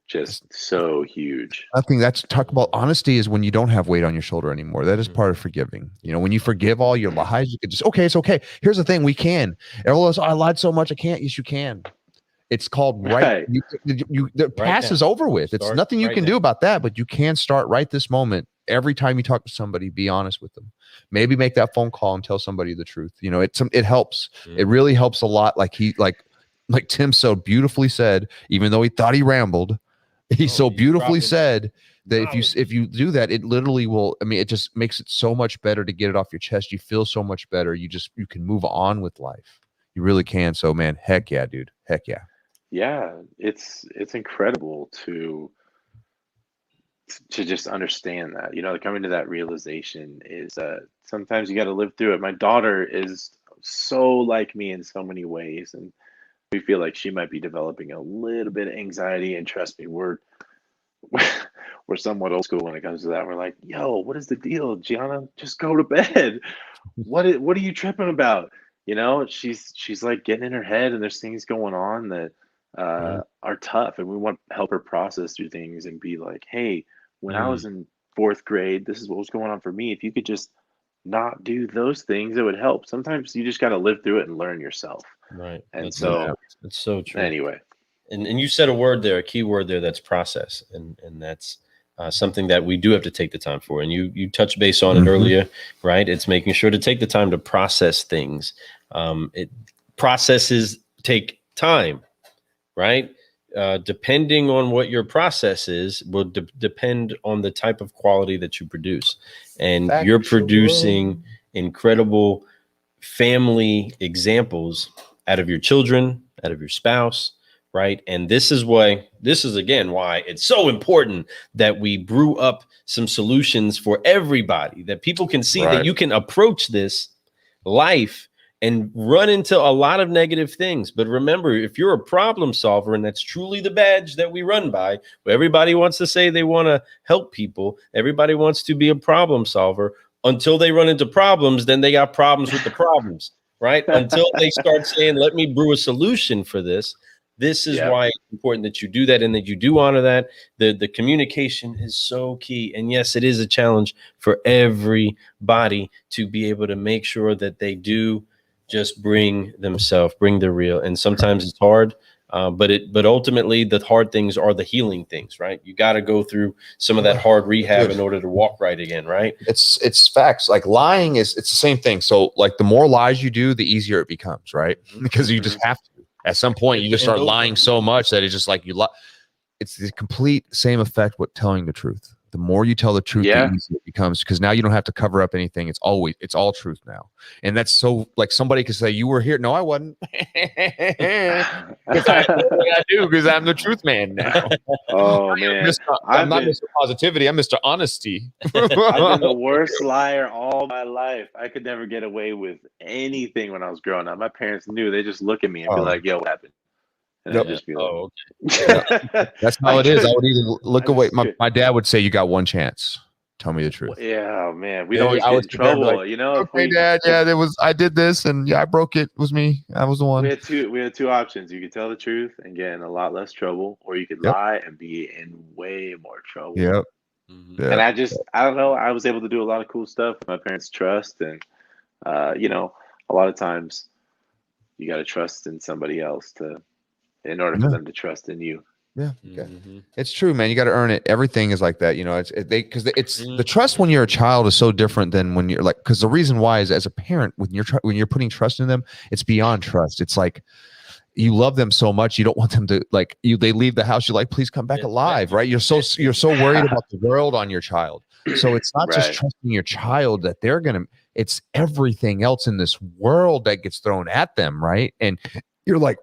just so huge. I think that's talk about honesty is when you don't have weight on your shoulder anymore. That is part of forgiving. You know, when you forgive all your lies, you can just, okay, it's okay. Here's the thing. We can. Everyone else, I lied so much. I can't. Yes, you can. It's called right. The past is over with. It's nothing you can do about that, but you can start right this moment. Every time you talk to somebody, be honest with them. Maybe make that phone call and tell somebody the truth. You know, it helps. It really helps a lot. Like Tim so beautifully said, even though he thought he rambled, he so beautifully said that if you do that, it literally will. I mean, it just makes it so much better to get it off your chest. You feel so much better. You can move on with life. You really can. So, man, heck yeah, dude. Heck yeah. Yeah, it's incredible to just understand that, you know, coming to that realization is sometimes you got to live through it. My daughter is so like me in so many ways, and we feel like she might be developing a little bit of anxiety. And trust me, we're somewhat old school when it comes to that. We're like, yo, what is the deal, Gianna? Just go to bed. What are you tripping about? You know, she's like getting in her head, and there's things going on that are tough, and we want to help her process through things and be like, hey, when I was in 4th grade, this is what was going on for me. If you could just not do those things, it would help. Sometimes you just got to live through it and learn yourself. Right. And That's so true. Anyway. And you said a word there, a key word there, that's process. And that's something that we do have to take the time for. And you touched base on it earlier, right? It's making sure to take the time to process things. Processes take time, right? Depending on what your process is will depend on the type of quality that you produce. And you're producing incredible family examples out of your children, out of your spouse, right? And this is again why it's so important that we brew up some solutions for everybody, that people can see that you can approach this life and run into a lot of negative things. But remember, if you're a problem solver, and that's truly the badge that we run by, where everybody wants to say they want to help people, everybody wants to be a problem solver, until they run into problems, then they got problems with the problems, right? Until they start saying, let me brew a solution for this. This is why it's important that you do that, and that you do honor that. The communication is so key. And yes, it is a challenge for everybody to be able to make sure that they do just bring the real. And sometimes it's hard, but ultimately the hard things are the healing things, right? You got to go through some of that hard rehab in order to walk right again, right? It's facts. Like lying it's the same thing. So like the more lies you do, the easier it becomes, right? Because you just have to. At some point, you just start lying so much that it's just like you lie. It's the complete same effect with telling the truth. The more you tell the truth, the easier it becomes, because now you don't have to cover up anything. It's all truth now. And that's so, like, somebody could say, you were here. No, I wasn't. Because I do, because I'm the truth man now. Oh, man. I'm not Mr. Positivity. I'm Mr. Honesty. I've been the worst liar all my life. I could never get away with anything when I was growing up. My parents knew. They just look at me and be like, yo, what happened? And I'd just be like, okay. That's how it is. I would either look away. My dad would say, you got one chance. Tell me the truth. Yeah, man. We'd always get in trouble, like, you know. Okay, Dad. Yeah, I did this, and I broke it. It was me. I was the one. We had two options. You could tell the truth and get in a lot less trouble, or you could lie and be in way more trouble. Yep. And I don't know. I was able to do a lot of cool stuff with my parents' trust, and you know, a lot of times you got to trust in somebody else in order for them to trust in you. Yeah. Okay. It's true, man. You got to earn it. Everything is like that. You know, because the trust when you're a child is so different than when you're like, because the reason why is as a parent, when you're putting trust in them, it's beyond trust. It's like, you love them so much, you don't want them to like you. They leave the house, you're like, please come back alive, right? You're so worried about the world on your child. So it's not just trusting your child that they're gonna. It's everything else in this world that gets thrown at them, right? And you're like,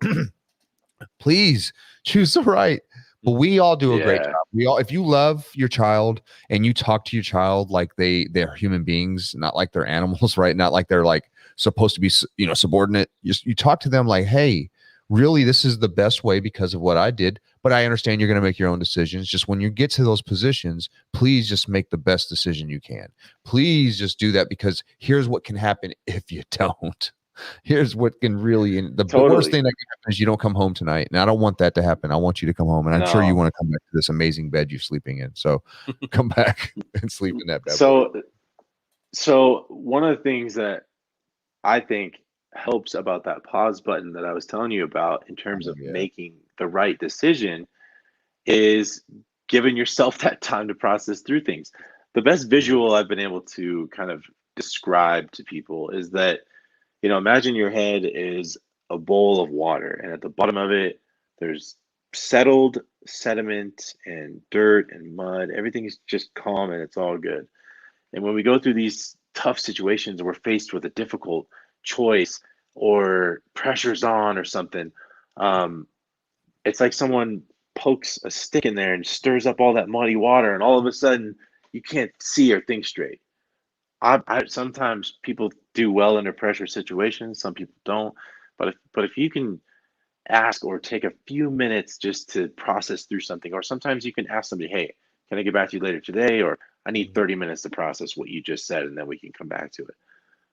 please choose the right. But we all do a great job. We all, if you love your child and you talk to your child like they're human beings, not like they're animals, right? Not like they're like supposed to be, subordinate. You talk to them like, hey, really, this is the best way because of what I did. But I understand you're going to make your own decisions. Just when you get to those positions, please just make the best decision you can. Please just do that, because here's what can happen if you don't. Here's what can really, the worst thing that can happen is you don't come home tonight. And I don't want that to happen. I want you to come home. And I'm sure you want to come back to this amazing bed you're sleeping in. So come back and sleep in that bed. So one of the things that I think helps about that pause button that I was telling you about in terms of making the right decision is giving yourself that time to process through things. The best visual I've been able to kind of describe to people is that, imagine your head is a bowl of water, and at the bottom of it, there's settled sediment and dirt and mud. Everything is just calm and it's all good. And when we go through these tough situations, we're faced with a difficult choice or pressure's on or something. It's like someone pokes a stick in there and stirs up all that muddy water, and all of a sudden you can't see or think straight. I sometimes people do well under pressure situations, some people don't, but if you can ask or take a few minutes just to process through something, or sometimes you can ask somebody, hey, can I get back to you later today, or I need 30 minutes to process what you just said and then we can come back to it.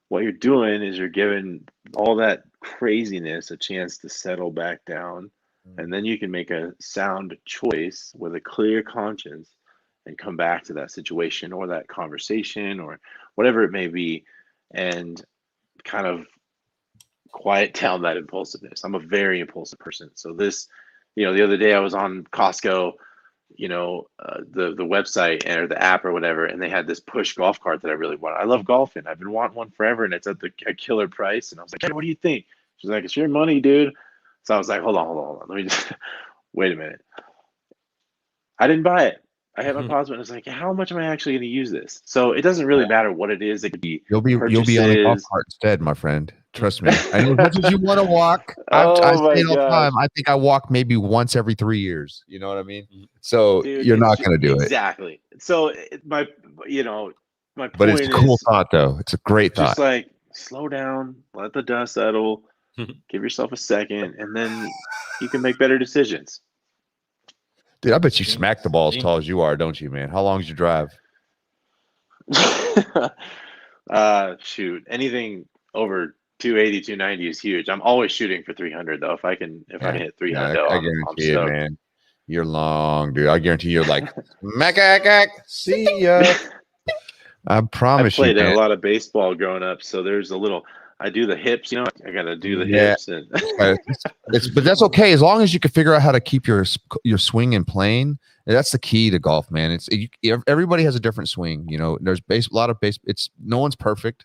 What you're doing is you're giving all that craziness a chance to settle back down, and then you can make a sound choice with a clear conscience and come back to that situation or that conversation or whatever it may be, and kind of quiet down that impulsiveness. I'm a very impulsive person. So this, the other day I was on Costco, the website or the app or whatever, and they had this push golf cart that I really wanted. I love golfing. I've been wanting one forever, and it's at a killer price. And I was like, hey, what do you think? She's like, it's your money, dude. So I was like, hold on. Let me just wait a minute. I didn't buy it. I had my pause button. I was like, how much am I actually going to use this? So it doesn't really matter what it is. It could be you'll be on a golf cart instead, my friend. Trust me. And as much as you want to walk, I say it all the time. I think I walk maybe once every 3 years. You know what I mean? So dude, you're not going to do it. Exactly. So my point but it's a cool thought, though. It's a great thought. Just like slow down, let the dust settle, give yourself a second, and then you can make better decisions. Dude, I bet you smack the ball as tall as you are, don't you, man? How long is your drive? Shoot, anything over 280, 290 is huge. I'm always shooting for 300 though. If I can hit 300, I guarantee it, man. You're long, dude. I guarantee you're like, see ya. I promise you. I played a lot of baseball growing up, so there's a little. I do the hips, I got to do the hips, and but that's okay as long as you can figure out how to keep your swing in plane. That's the key to golf, man. Everybody has a different swing. There's a lot of base. No one's perfect,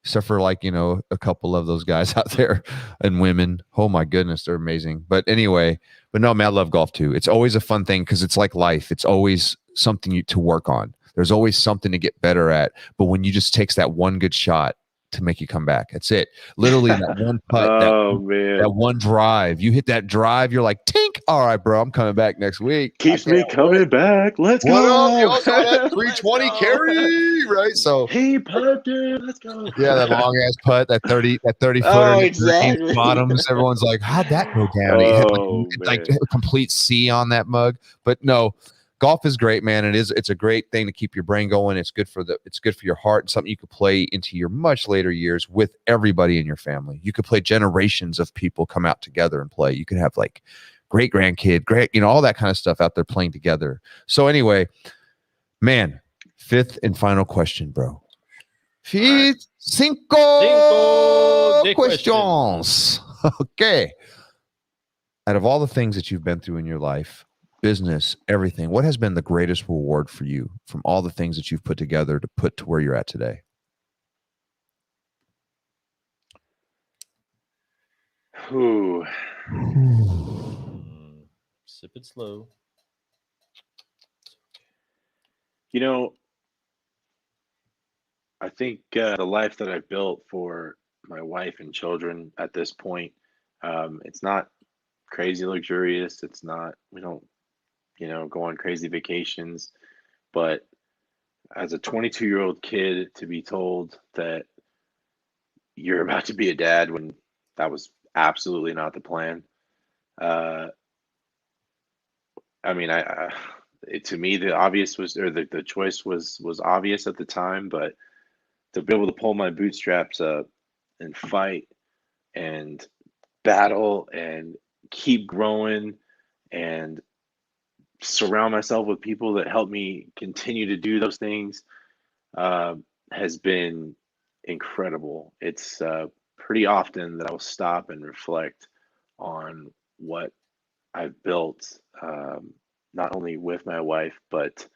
except for a couple of those guys out there and women. Oh my goodness, they're amazing. But anyway, no, man, I love golf too. It's always a fun thing because it's like life. It's always something to work on. There's always something to get better at. But when you just takes that one good shot to make you come back. That's it. Literally that one putt, that one drive. You hit that drive, you're like, tink. All right, bro, I'm coming back next week. Keeps me coming back. Let's go. You also that 320 carry, right? So hey, putt, dude, let's go. Yeah, that long ass putt, that 30 footer, exactly. Bottoms. Everyone's like, how'd that go down? It's like a complete C on that mug. But no. Golf is great, man. It's a great thing to keep your brain going. It's good for your heart. It's something you could play into your much later years with everybody in your family. You could play generations of people come out together and play. You could have like great grandkid, all that kind of stuff out there playing together. So anyway, man, fifth and final question, bro. Cinco questions. Okay. Out of all the things that you've been through in your life, business, everything, what has been the greatest reward for you from all the things that you've put together to put to where you're at today? Sip it slow. You know, I think the life that I built for my wife and children at this point, it's not crazy luxurious. It's not, we don't, go on crazy vacations. But as a 22-year-old kid, to be told that you're about to be a dad when that was absolutely not the plan. Uh, I mean, to me, the obvious was, or the choice was obvious at the time, but to be able to pull my bootstraps up and fight and battle and keep growing and surround myself with people that help me continue to do those things uh, has been incredible. It's pretty often that I'll stop and reflect on what I've built, not only with my wife, but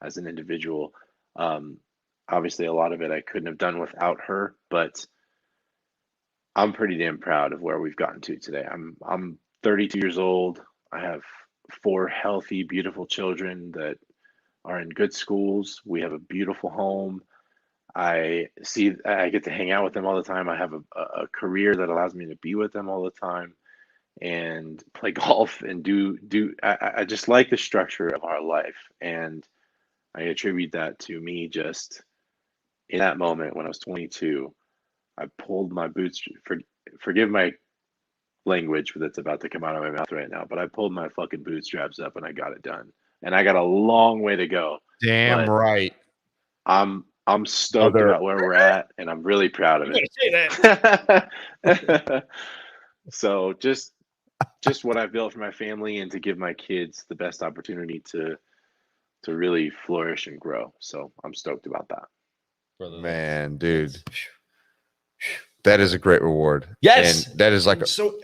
as an individual. Um, Obviously, a lot of it I couldn't have done without her, but I'm pretty damn proud of where we've gotten to today. I'm 32 years old. I have four healthy, beautiful children that are in good schools. We have a beautiful home. I get to hang out with them all the time. I have a career that allows me to be with them all the time and play golf and I just like the structure of our life. And I attribute that to me just in that moment when I was 22. I pulled my boots forgive my language that's about to come out of my mouth right now, but I pulled my fucking bootstraps up and I got it done. And I got a long way to go, Damn but right. I'm stoked Brother. about where we're at and I'm really proud of You it. better say that. So just what I built for my family and to give my kids the best opportunity to really flourish and grow. So I'm stoked about that. Brother, Man, dude. That is a great reward. Yes. And that is like so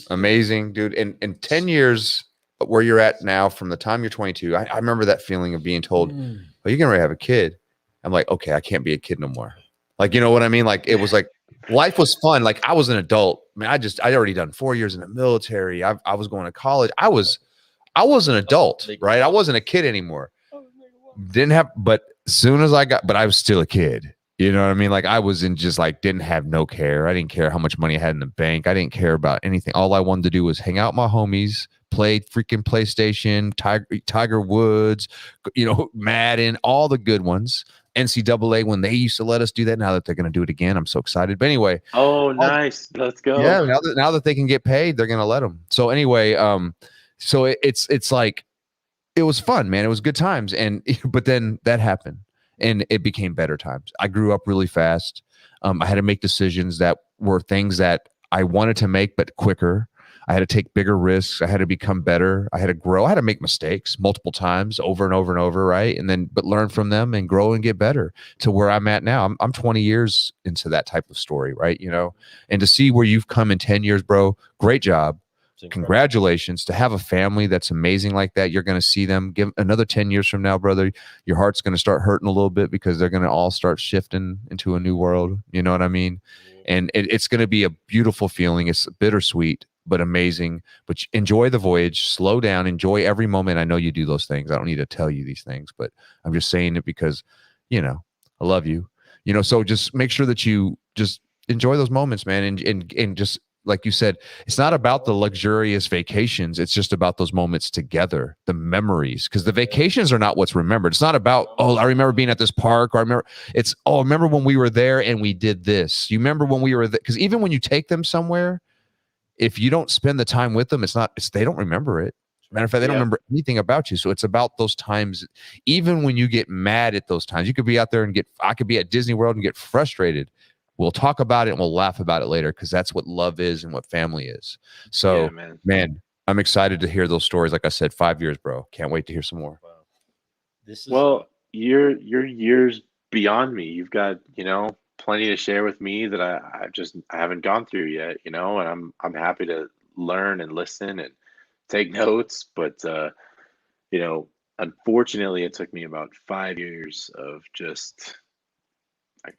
amazing, dude. And 10 years where you're at now from the time you're 22, I remember that feeling of being told, oh, you're going to have a kid. I'm like, okay, I can't be a kid no more. Like, you know what I mean? Like, it was like, life was fun. Like, I was an adult. I mean, I'd already done 4 years in the military. I was going to college. I was an adult, right? I wasn't a kid anymore. Didn't have, but as soon as but I was still a kid. You know what I mean? Like, I was in just like, didn't have no care. I didn't care how much money I had in the bank. I didn't care about anything. All I wanted to do was hang out with my homies, play freaking PlayStation, Tiger Woods, Madden, all the good ones. NCAA when they used to let us do that. Now that they're going to do it again, I'm so excited. But anyway, Oh, nice. Let's go. yeah. Now that they can get paid, they're going to let them. So anyway, so it's like it was fun, man. It was good times, but then that happened, and it became better times. I grew up really fast. I had to make decisions that were things that I wanted to make, but quicker. I had to take bigger risks. I had to become better. I had to grow. I had to make mistakes multiple times over and over and over, right? But learn from them and grow and get better to where I'm at now. I'm 20 years into that type of story, right? And to see where you've come in 10 years, bro, great job. Congratulations. To have a family that's amazing like that. You're going to see them give another 10 years from now, brother. Your heart's going to start hurting a little bit because they're going to all start shifting into a new world. You know what I mean? And it's going to be a beautiful feeling. It's bittersweet, but amazing. But enjoy the voyage, slow down, enjoy every moment. I know you do those things. I don't need to tell you these things, but I'm just saying it because, I love you. So just make sure that you just enjoy those moments, man. And just, like you said, it's not about the luxurious vacations. It's just about those moments together, the memories, because the vacations are not what's remembered. It's not about, oh, I remember being at this park, or I remember when we were there and we did this. You remember when we were there? Because even when you take them somewhere, if you don't spend the time with them, they don't remember it. Matter of fact, they don't remember anything about you. So it's about those times. Even when you get mad at those times, you could be out there I could be at Disney World and get frustrated. We'll talk about it and we'll laugh about it later because that's what love is and what family is. So, man, I'm excited to hear those stories. Like I said, 5 years, bro. Can't wait to hear some more. Well, you're years beyond me. You've got, plenty to share with me that I haven't gone through yet, and I'm happy to learn and listen and take notes. But unfortunately, it took me about 5 years of just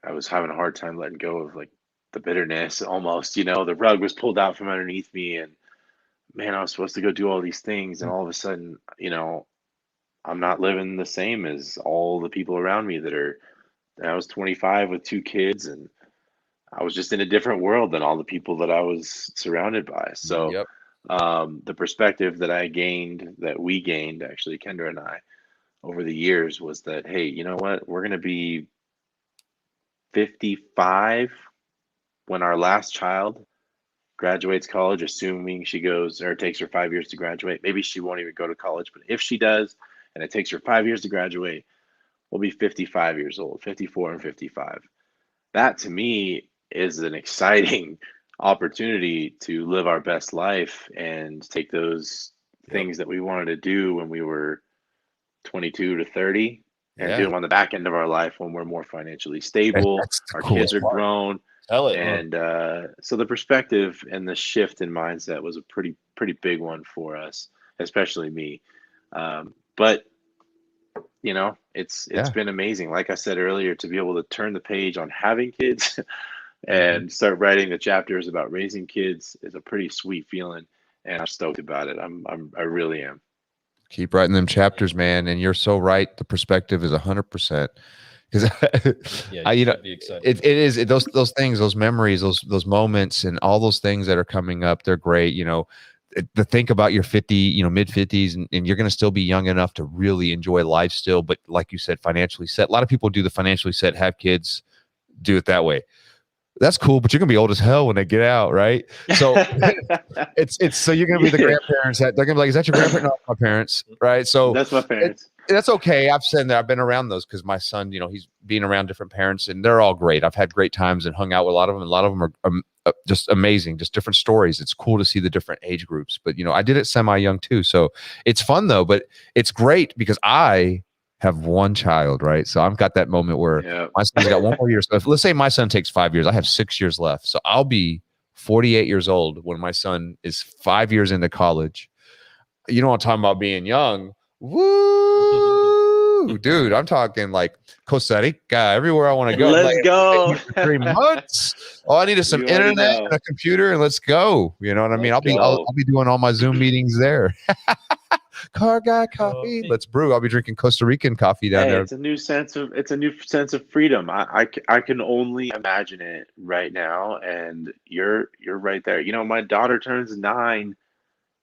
I was having a hard time letting go of like the bitterness almost, the rug was pulled out from underneath me and man, I was supposed to go do all these things, and all of a sudden, I'm not living the same as all the people around me I was 25 with 2 kids, and I was just in a different world than all the people that I was surrounded by. So, Yep. the perspective that we gained, actually, Kendra and I, over the years was that, hey, you know what? We're going to be 55 when our last child graduates college, assuming she goes, or it takes her 5 years to graduate. Maybe she won't even go to college, but if she does, and it takes her 5 years to graduate, we'll be 55 years old, 54 and 55. That to me is an exciting opportunity to live our best life and take those things that we wanted to do when we were 22 to 30 and do Yeah. them on the back end of our life when we're more financially And stable, that's the our kids coolest are part. grown. Tell it. And so the perspective and the shift in mindset was a pretty big one for us, especially me. But it's Yeah. been amazing. Like I said earlier, to be able to turn the page on having kids Mm-hmm. and start writing the chapters about raising kids is a pretty sweet feeling, and I'm stoked about it. I really am. Keep writing them chapters, man. And you're so right. The perspective is 100%. Because Yeah, you should be excited. it is those things, those memories, those moments, and all those things that are coming up. They're great. To think about your 50, mid 50s, and you're going to still be young enough to really enjoy life still. But like you said, financially set. A lot of people do the financially set, have kids, do it that way. That's cool, but you're gonna be old as hell when they get out, right? So it's so you're gonna be the grandparents that they're gonna be like, is that your grandparent? No, my parents, right? So That's my parents. that's okay. I've said that I've been around those because my son, he's been around different parents, and they're all great. I've had great times and hung out with a lot of them. A lot of them are just amazing, just different stories. It's cool to see the different age groups. But I did it semi-young too, so it's fun though. But it's great because I have one child, right? So I've got that moment where my son's got 1 more year. So let's say my son takes 5 years, I have 6 years left. So I'll be 48 years old when my son is 5 years into college. You know what I'm talking about being young. Woo, dude! I'm talking like Costa Rica, everywhere I want to go. Let's go. For 3 months. All I need is some You already internet know. and a computer, and let's go. You know what I mean? Let's I'll go. be doing all my Zoom meetings there. Car guy coffee. Let's brew. I'll be drinking Costa Rican coffee down there. It's a new sense of freedom. I can only imagine it right now, and you're right there. My daughter turns 9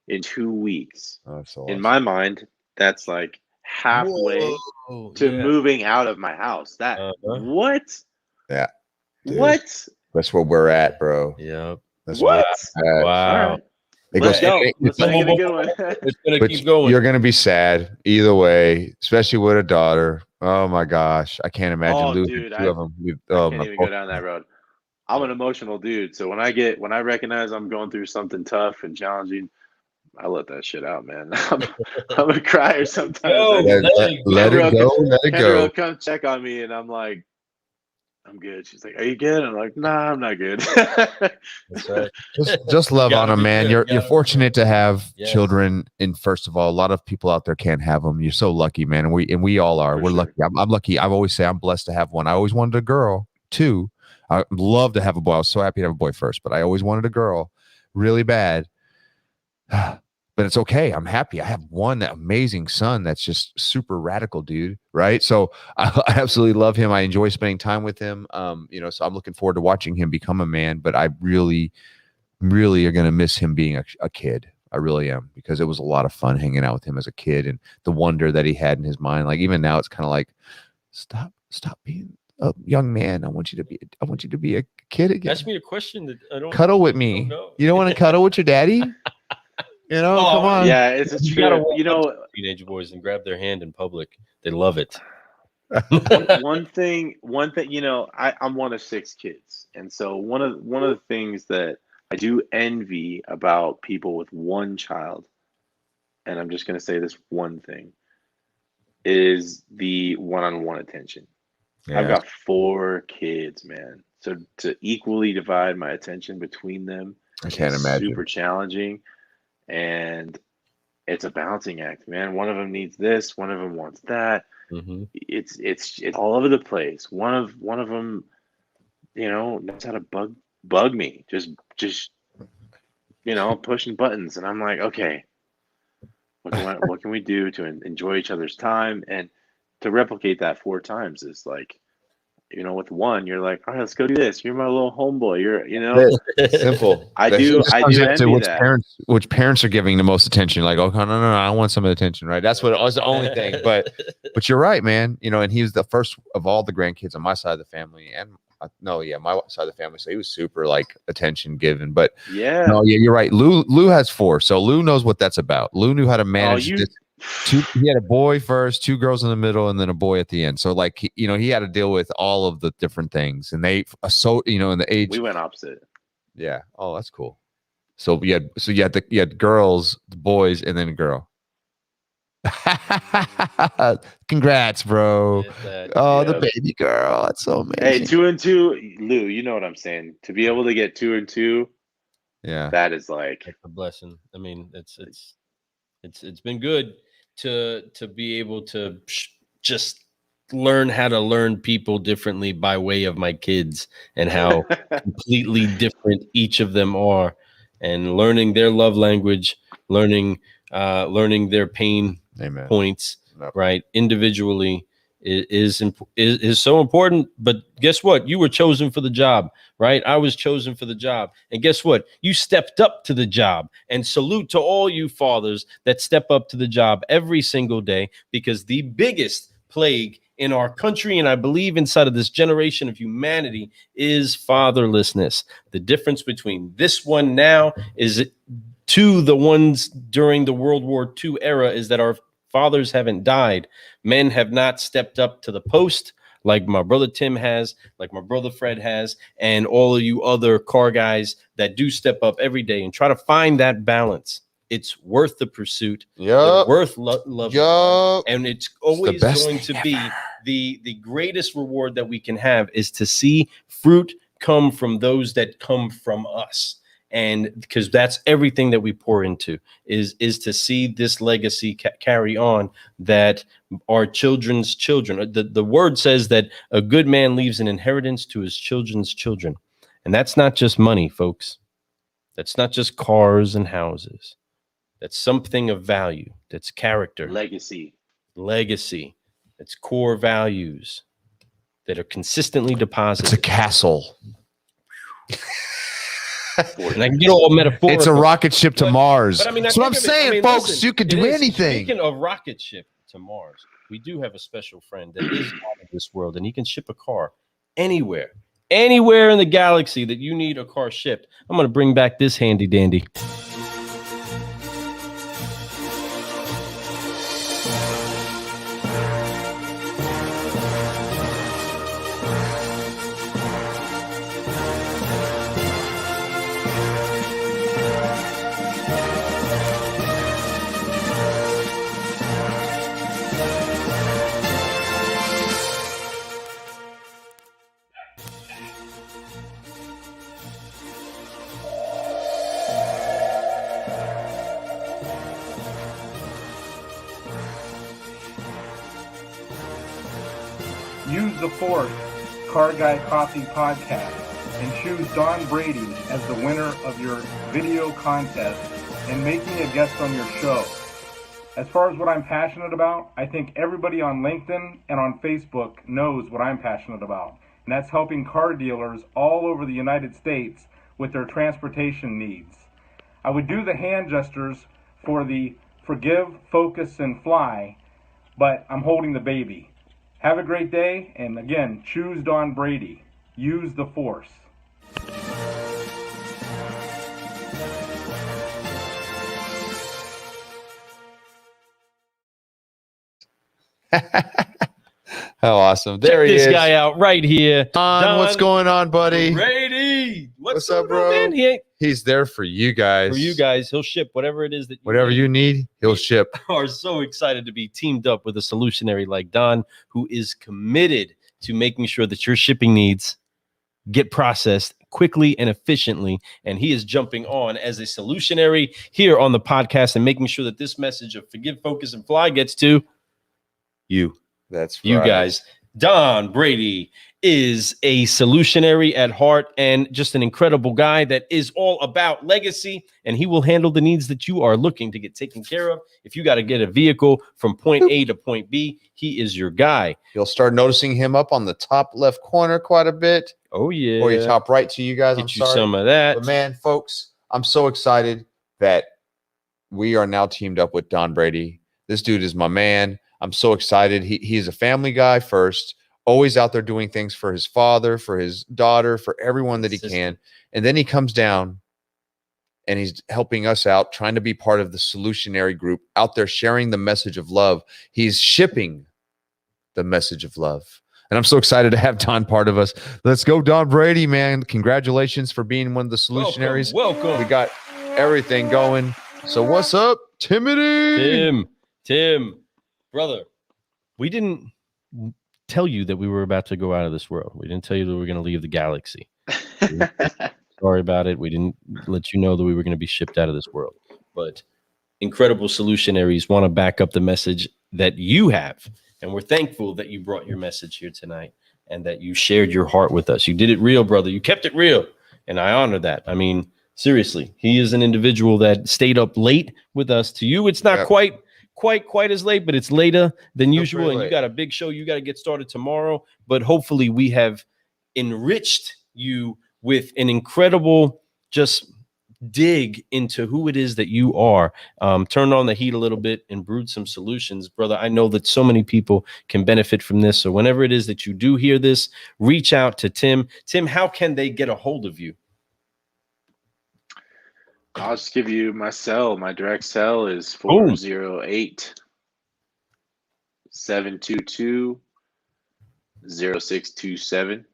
in 2 weeks. Oh, that's so In awesome. my mind, that's like halfway to moving out of my house. What? Yeah. Dude. What? That's where we're at, bro. Yeah. That's What? Wow. Wow. Right. Let's go. Let's make it a good one. It's gonna keep going. You're gonna be sad either way, especially with a daughter. Oh my gosh, I can't imagine losing 2 of them. I can't even go down that road. I'm an emotional dude, so when I recognize I'm going through something tough and challenging, I let that shit out, man. I'm a crier sometimes. Let it go. Let it Kendra go. will come check on me, and I'm like, I'm good. She's like, are you good? I'm like, nah, I'm not good. That's right. Just love on them, man. You're fortunate to have Yes. children, and first of all, a lot of people out there can't have them. You're so lucky, man, and we all are. For We're sure. lucky. I'm lucky. I always say I'm blessed to have one. I always wanted a girl too. I love to have a boy. I was so happy to have a boy first, but I always wanted a girl really bad. But it's okay. I'm happy. I have one amazing son that's just super radical, dude. Right. So I absolutely love him. I enjoy spending time with him. So I'm looking forward to watching him become a man, but I really, really are going to miss him being a kid. I really am, because it was a lot of fun hanging out with him as a kid and the wonder that he had in his mind. Like even now it's kind of like, stop being a young man. I want you to be a kid again. Ask me a question that I don't cuddle with me. know. You don't want to cuddle with your daddy? Come on. Yeah, it's a You true. gotta walk up to teenage boys and grab their hand in public. They love it. one thing, I'm one of 6 kids, and so one of the things that I do envy about people with one child, and I'm just going to say this one thing, is the one-on-one attention. Yeah. I've got 4 kids, man. So to equally divide my attention between them, I can't is imagine. super challenging, and it's a balancing act, man. One of them needs this, one of them wants that. Mm-hmm. It's all over the place. One of them, knows how to bug me. Just pushing buttons, and I'm like, okay, what can we do to enjoy each other's time? And to replicate that 4 times is like, with one, you're like, all right, let's go do this. You're my little homeboy. Simple. I It do just comes into envy that. which parents are giving the most attention. Like, okay, no, I want some of the attention, right? That's the only thing. But you're right, man. And he was the first of all the grandkids on my side of the family, and my side of the family. So he was super like attention given. But Yeah. no, yeah, you're right. Lou has 4, so Lou knows what that's about. Lou knew how to manage this. He had a boy first, 2 girls in the middle, and then a boy at the end. So like he had to deal with all of the different things, and they in the age we went opposite. Yeah. Oh, that's cool. So you had girls, the boys, and then a girl. Congrats, bro. The baby girl. That's so amazing. Hey, 2 and 2, Lou. You know what I'm saying? To be able to get 2 and 2, that is like a blessing. I mean, it's been good to be able to just learn how to learn people differently by way of my kids and how completely different each of them are, and learning their love language, learning their pain points, right, individually is so important. But guess what? You were chosen for the job, right? I was chosen for the job. And guess what? You stepped up to the job. And salute to all you fathers that step up to the job every single day, because the biggest plague in our country, and I believe inside of this generation of humanity, is fatherlessness. The difference between this one now is to the ones during the World War II era is that our fathers haven't died. Men have not stepped up to the post like my brother Tim has, like my brother Fred has, and all of you other car guys that do step up every day and try to find that balance. It's worth the pursuit. Yeah, worth love, and it's always going to be the greatest reward that we can have is to see fruit come from those that come from us. And because that's everything that we pour into is to see this legacy carry on, that our children's children, the word says that a good man leaves an inheritance to his children's children. And that's not just money, folks. That's not just cars and houses. That's something of value. That's character. Legacy. That's core values that are consistently deposited. It's a castle. And I can get all metaphorical. It's a rocket ship to Mars. But I mean, that's what I'm saying, folks. Listen, you could do anything. Speaking of rocket ship to Mars, we do have a special friend that is out of this world, and he can ship a car anywhere in the galaxy that you need a car shipped. I'm going to bring back this handy dandy. Use the Force Car Guy Coffee podcast and choose Don Brady as the winner of your video contest and make me a guest on your show. As far as what I'm passionate about, I think everybody on LinkedIn and on Facebook knows what I'm passionate about, and that's helping car dealers all over the United States with their transportation needs. I would do the hand gestures for the forgive, focus, and fly, but I'm holding the baby. Have a great day, and again, choose Don Brady. Use the Force. How awesome. There he is. Check this guy out right here. Don, what's going on, buddy? Brady. What's up, bro? Man? He's there for you guys. For you guys. He'll ship whatever it is that you need, he'll ship. We are so excited to be teamed up with a solutionary like Don, who is committed to making sure that your shipping needs get processed quickly and efficiently. And he is jumping on as a solutionary here on the podcast and making sure that this message of forgive, focus, and fly gets to you. That's right. You guys. Don Brady is a solutionary at heart and just an incredible guy that is all about legacy, and he will handle the needs that you are looking to get taken care of. If you got to get a vehicle from point A to point B, he is your guy. You'll start noticing him up on the top left corner quite a bit. Oh yeah. Or you top right to you guys. Get I'm you sorry. some of that. But man, folks, I'm so excited that we are now teamed up with Don Brady. This dude is my man. I'm so excited. He is a family guy first, always out there doing things for his father, for his daughter, for everyone that he can. And then he comes down and he's helping us out, trying to be part of the Solutionary group, out there sharing the message of love. He's shipping the message of love. And I'm so excited to have Don part of us. Let's go, Don Brady, man. Congratulations for being one of the Solutionaries. Welcome. We got everything going. So what's up, Timothy? Tim, brother, we didn't tell you that we were about to go out of this world. We didn't tell you that we were going to leave the galaxy. Sorry about it. We didn't let you know that we were going to be shipped out of this world. But incredible Solutionaries want to back up the message that you have. And we're thankful that you brought your message here tonight and that you shared your heart with us. You did it real, brother. You kept it real. And I honor that. I mean, seriously, he is an individual that stayed up late with us. To you, it's not quite as late, but it's later than usual. And you got a big show. You got to get started tomorrow. But hopefully we have enriched you with an incredible just dig into who it is that you are. Turned on the heat a little bit and brewed some solutions. Brother, I know that so many people can benefit from this. So whenever it is that you do hear this, reach out to Tim. Tim, how can they get a hold of you? I'll just give you my cell. My direct cell is 408-722-0627.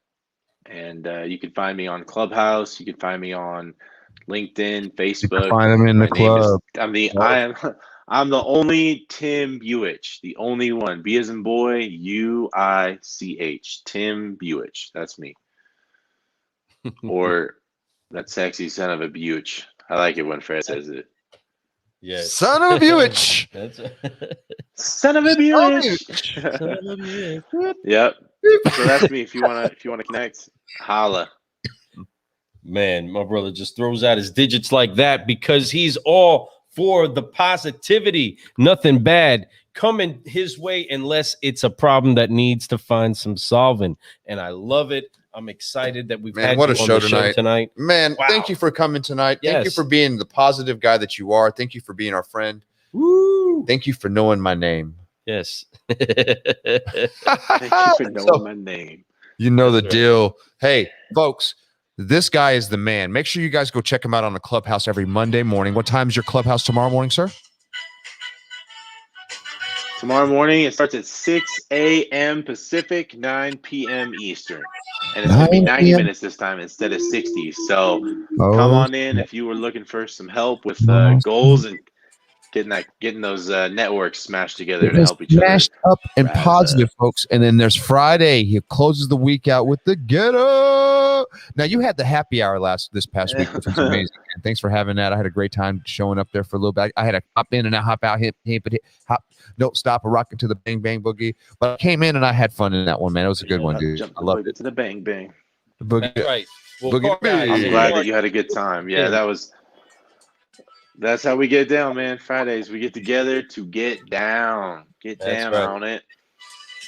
And you can find me on Clubhouse. You can find me on LinkedIn, Facebook. Find him in the club. I'm the only Tim Buich, the only one. B as in boy, U-I-C-H. Tim Buich. That's me. Or that sexy son of a Buich. I like it when Fred says it. Yes. Son of a Buich. Son of a Buich. Yep. So that's me. If you wanna connect, holla. Man, my brother just throws out his digits like that because he's all for the positivity. Nothing bad coming his way unless it's a problem that needs to find some solving. And I love it. I'm excited that we've had what you a on show the tonight. Man, Wow. Thank you for coming tonight. Thank you for being the positive guy that you are. Thank you for being our friend. Woo. Thank you for knowing my name. Yes. Thank you for knowing my name. You know the deal. Hey, folks, this guy is the man. Make sure you guys go check him out on the Clubhouse every Monday morning. What time is your Clubhouse tomorrow morning, sir? Tomorrow morning, it starts at 6 a.m. Pacific, 9 p.m. Eastern. And it's going to be 90 minutes this time instead of 60. So come on in if you were looking for some help with goals and getting those networks smashed together to help each other. Smashed up and positive, folks. And then there's Friday. He closes the week out with the Get Up. Now, you had the happy hour this past week, which was amazing. And thanks for having that. I had a great time showing up there for a little bit. I had to hop in and out, hop out, hit, hop, don't stop, a rocket to the bang, bang boogie. But I came in and I had fun in that one, man. It was a good one, dude. I loved it. To the bang, bang. Boogie. That's right. Well, Boogie. I'm glad that you had a good time. Yeah, that's how we get down, man. Fridays, we get together to get down. Get down on it.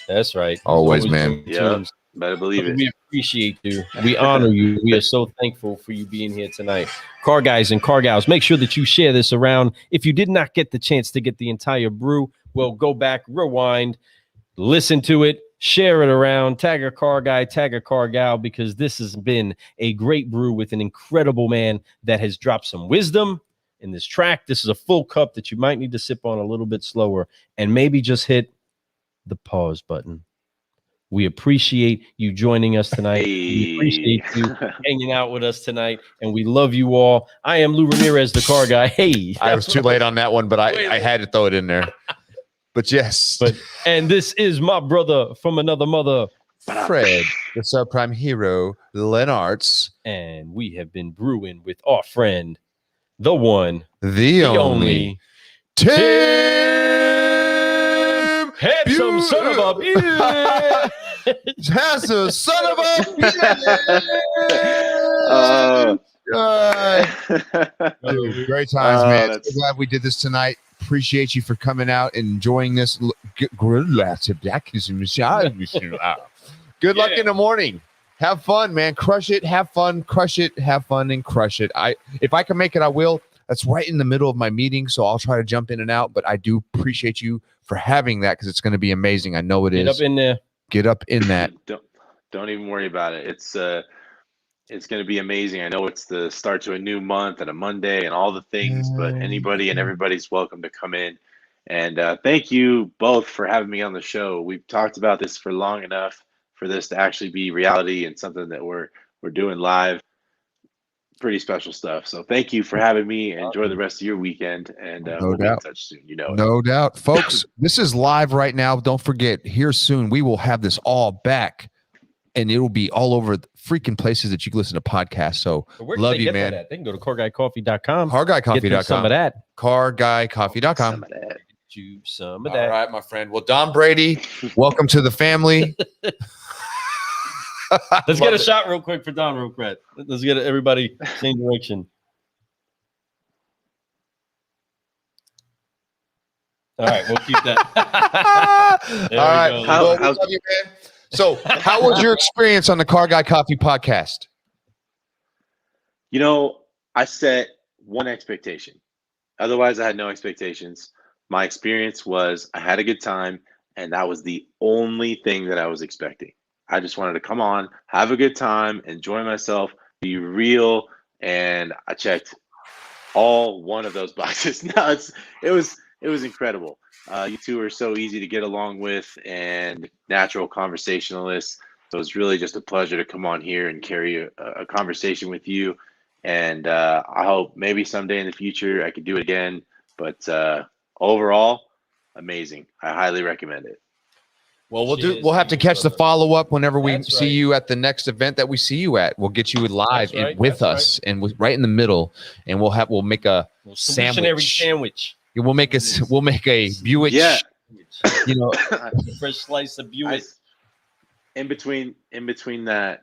That's right. Always, man. Yeah, better believe it. We appreciate you. We honor you. We are so thankful for you being here tonight. Car guys and car gals, make sure that you share this around. If you did not get the chance to get the entire brew, well, go back, rewind, listen to it, share it around, tag a car guy, tag a car gal, because this has been a great brew with an incredible man that has dropped some wisdom in this track. This is a full cup that you might need to sip on a little bit slower and maybe just hit the pause button. We appreciate you joining us tonight. We appreciate you hanging out with us tonight, and we love you all. I am Lou Ramirez, the car guy. Hey, I was too late on that one, but I had to throw it in there. But yes. And this is my brother from another mother, Fred, the subprime hero, Lenartz. And we have been brewing with our friend, the one, the only Tim handsome son of a bitch. Has a son of a Dude, great times, man. that's- So glad we did this tonight. Appreciate you for coming out and enjoying this. Good luck in the morning. Have fun, man. Crush it. Have fun. Crush it. Have fun and crush it. If I can make it, I will. That's right in the middle of my meeting, so I'll try to jump in and out. But I do appreciate you for having that because it's going to be amazing. I know it is. Get up in there. Get up in that. Don't even worry about it. It's going to be amazing. I know it's the start to a new month and a Monday and all the things, but anybody and everybody's welcome to come in. And thank you both for having me on the show. We've talked about this for long enough for this to actually be reality and something that we're doing live. Pretty special stuff. So thank you for having me. Enjoy the rest of your weekend, and we'll be in touch soon. You know it. No doubt. Folks, this is live right now. Don't forget, here soon, we will have this all back, and it will be all over the freaking places that you can listen to podcasts. So love you, man. They can go to carguycoffee.com. Carguycoffee.com. Get some of that. Carguycoffee.com. Some of that. You some of All that. right, my friend. Well, Don Brady, welcome to the family. Let's get a shot real quick for Don, real quick. Let's get everybody same direction. All right, we'll keep that. There All right. we go. Well, we love you, man. So, how was your experience on the Car Guy Coffee podcast? You know, I set one expectation. Otherwise, I had no expectations. My experience was I had a good time, and that was the only thing that I was expecting. I just wanted to come on, have a good time, enjoy myself, be real, and I checked all one of those boxes. No, it was incredible. You two are so easy to get along with and natural conversationalists. So it's really just a pleasure to come on here and carry a conversation with you. And I hope maybe someday in the future I could do it again. But overall, amazing. I highly recommend it. Well, we'll have to catch the follow up whenever we see you at the next event that we see you at. We'll get you live with us and right in the middle, and we'll make a sandwich. We'll make a Buich. Yeah. You know, a fresh slice of Buich. In between that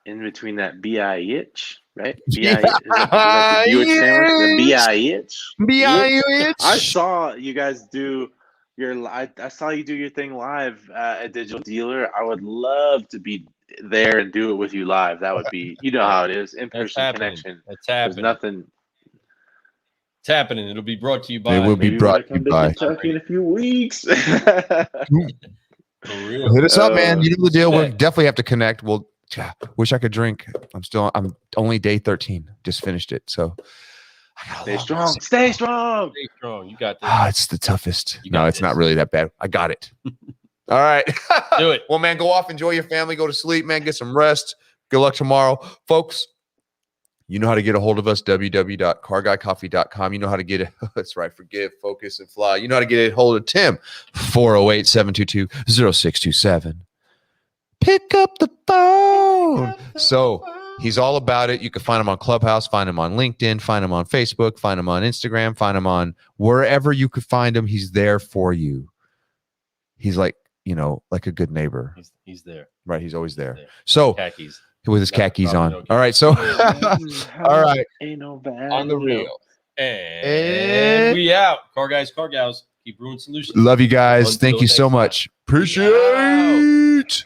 Buich, right? Buich sandwich. The Buich. I saw you guys do I saw you do your thing live at Digital Dealer. I would love to be there and do it with you live. That would be, you know how it is, in-person connection. That's happening. There's nothing. It's happening. It'll be brought to you by. It will be brought to you by Kentucky in a few weeks. For real. Hit us up, man. You know the deal. We'll definitely have to connect. We'll wish I could drink. I'm only day 13. Just finished it. So Stay strong. Stay strong. Stay strong. You got this. it's the toughest. No, it's not really that bad. I got it. All right. Do it. Well, man, go off, enjoy your family, go to sleep, man, get some rest. Good luck tomorrow. Folks, you know how to get a hold of us, www.carguycoffee.com. You know how to get it. That's right. Forgive, focus, and fly. You know how to get a hold of Tim, 408-722-0627. Pick up the phone. So he's all about it. You can find him on Clubhouse, find him on LinkedIn, find him on Facebook, find him on Instagram, find him on wherever you could find him. He's there for you. He's like, like a good neighbor. He's there. Right. He's always there. So Khakis. with his khakis on. All right. So, all right. Ain't no bad. On the real. And we out. Car guys, car gals. Keep brewing solutions. Love you guys. Until Thank you so next time. much. Appreciate.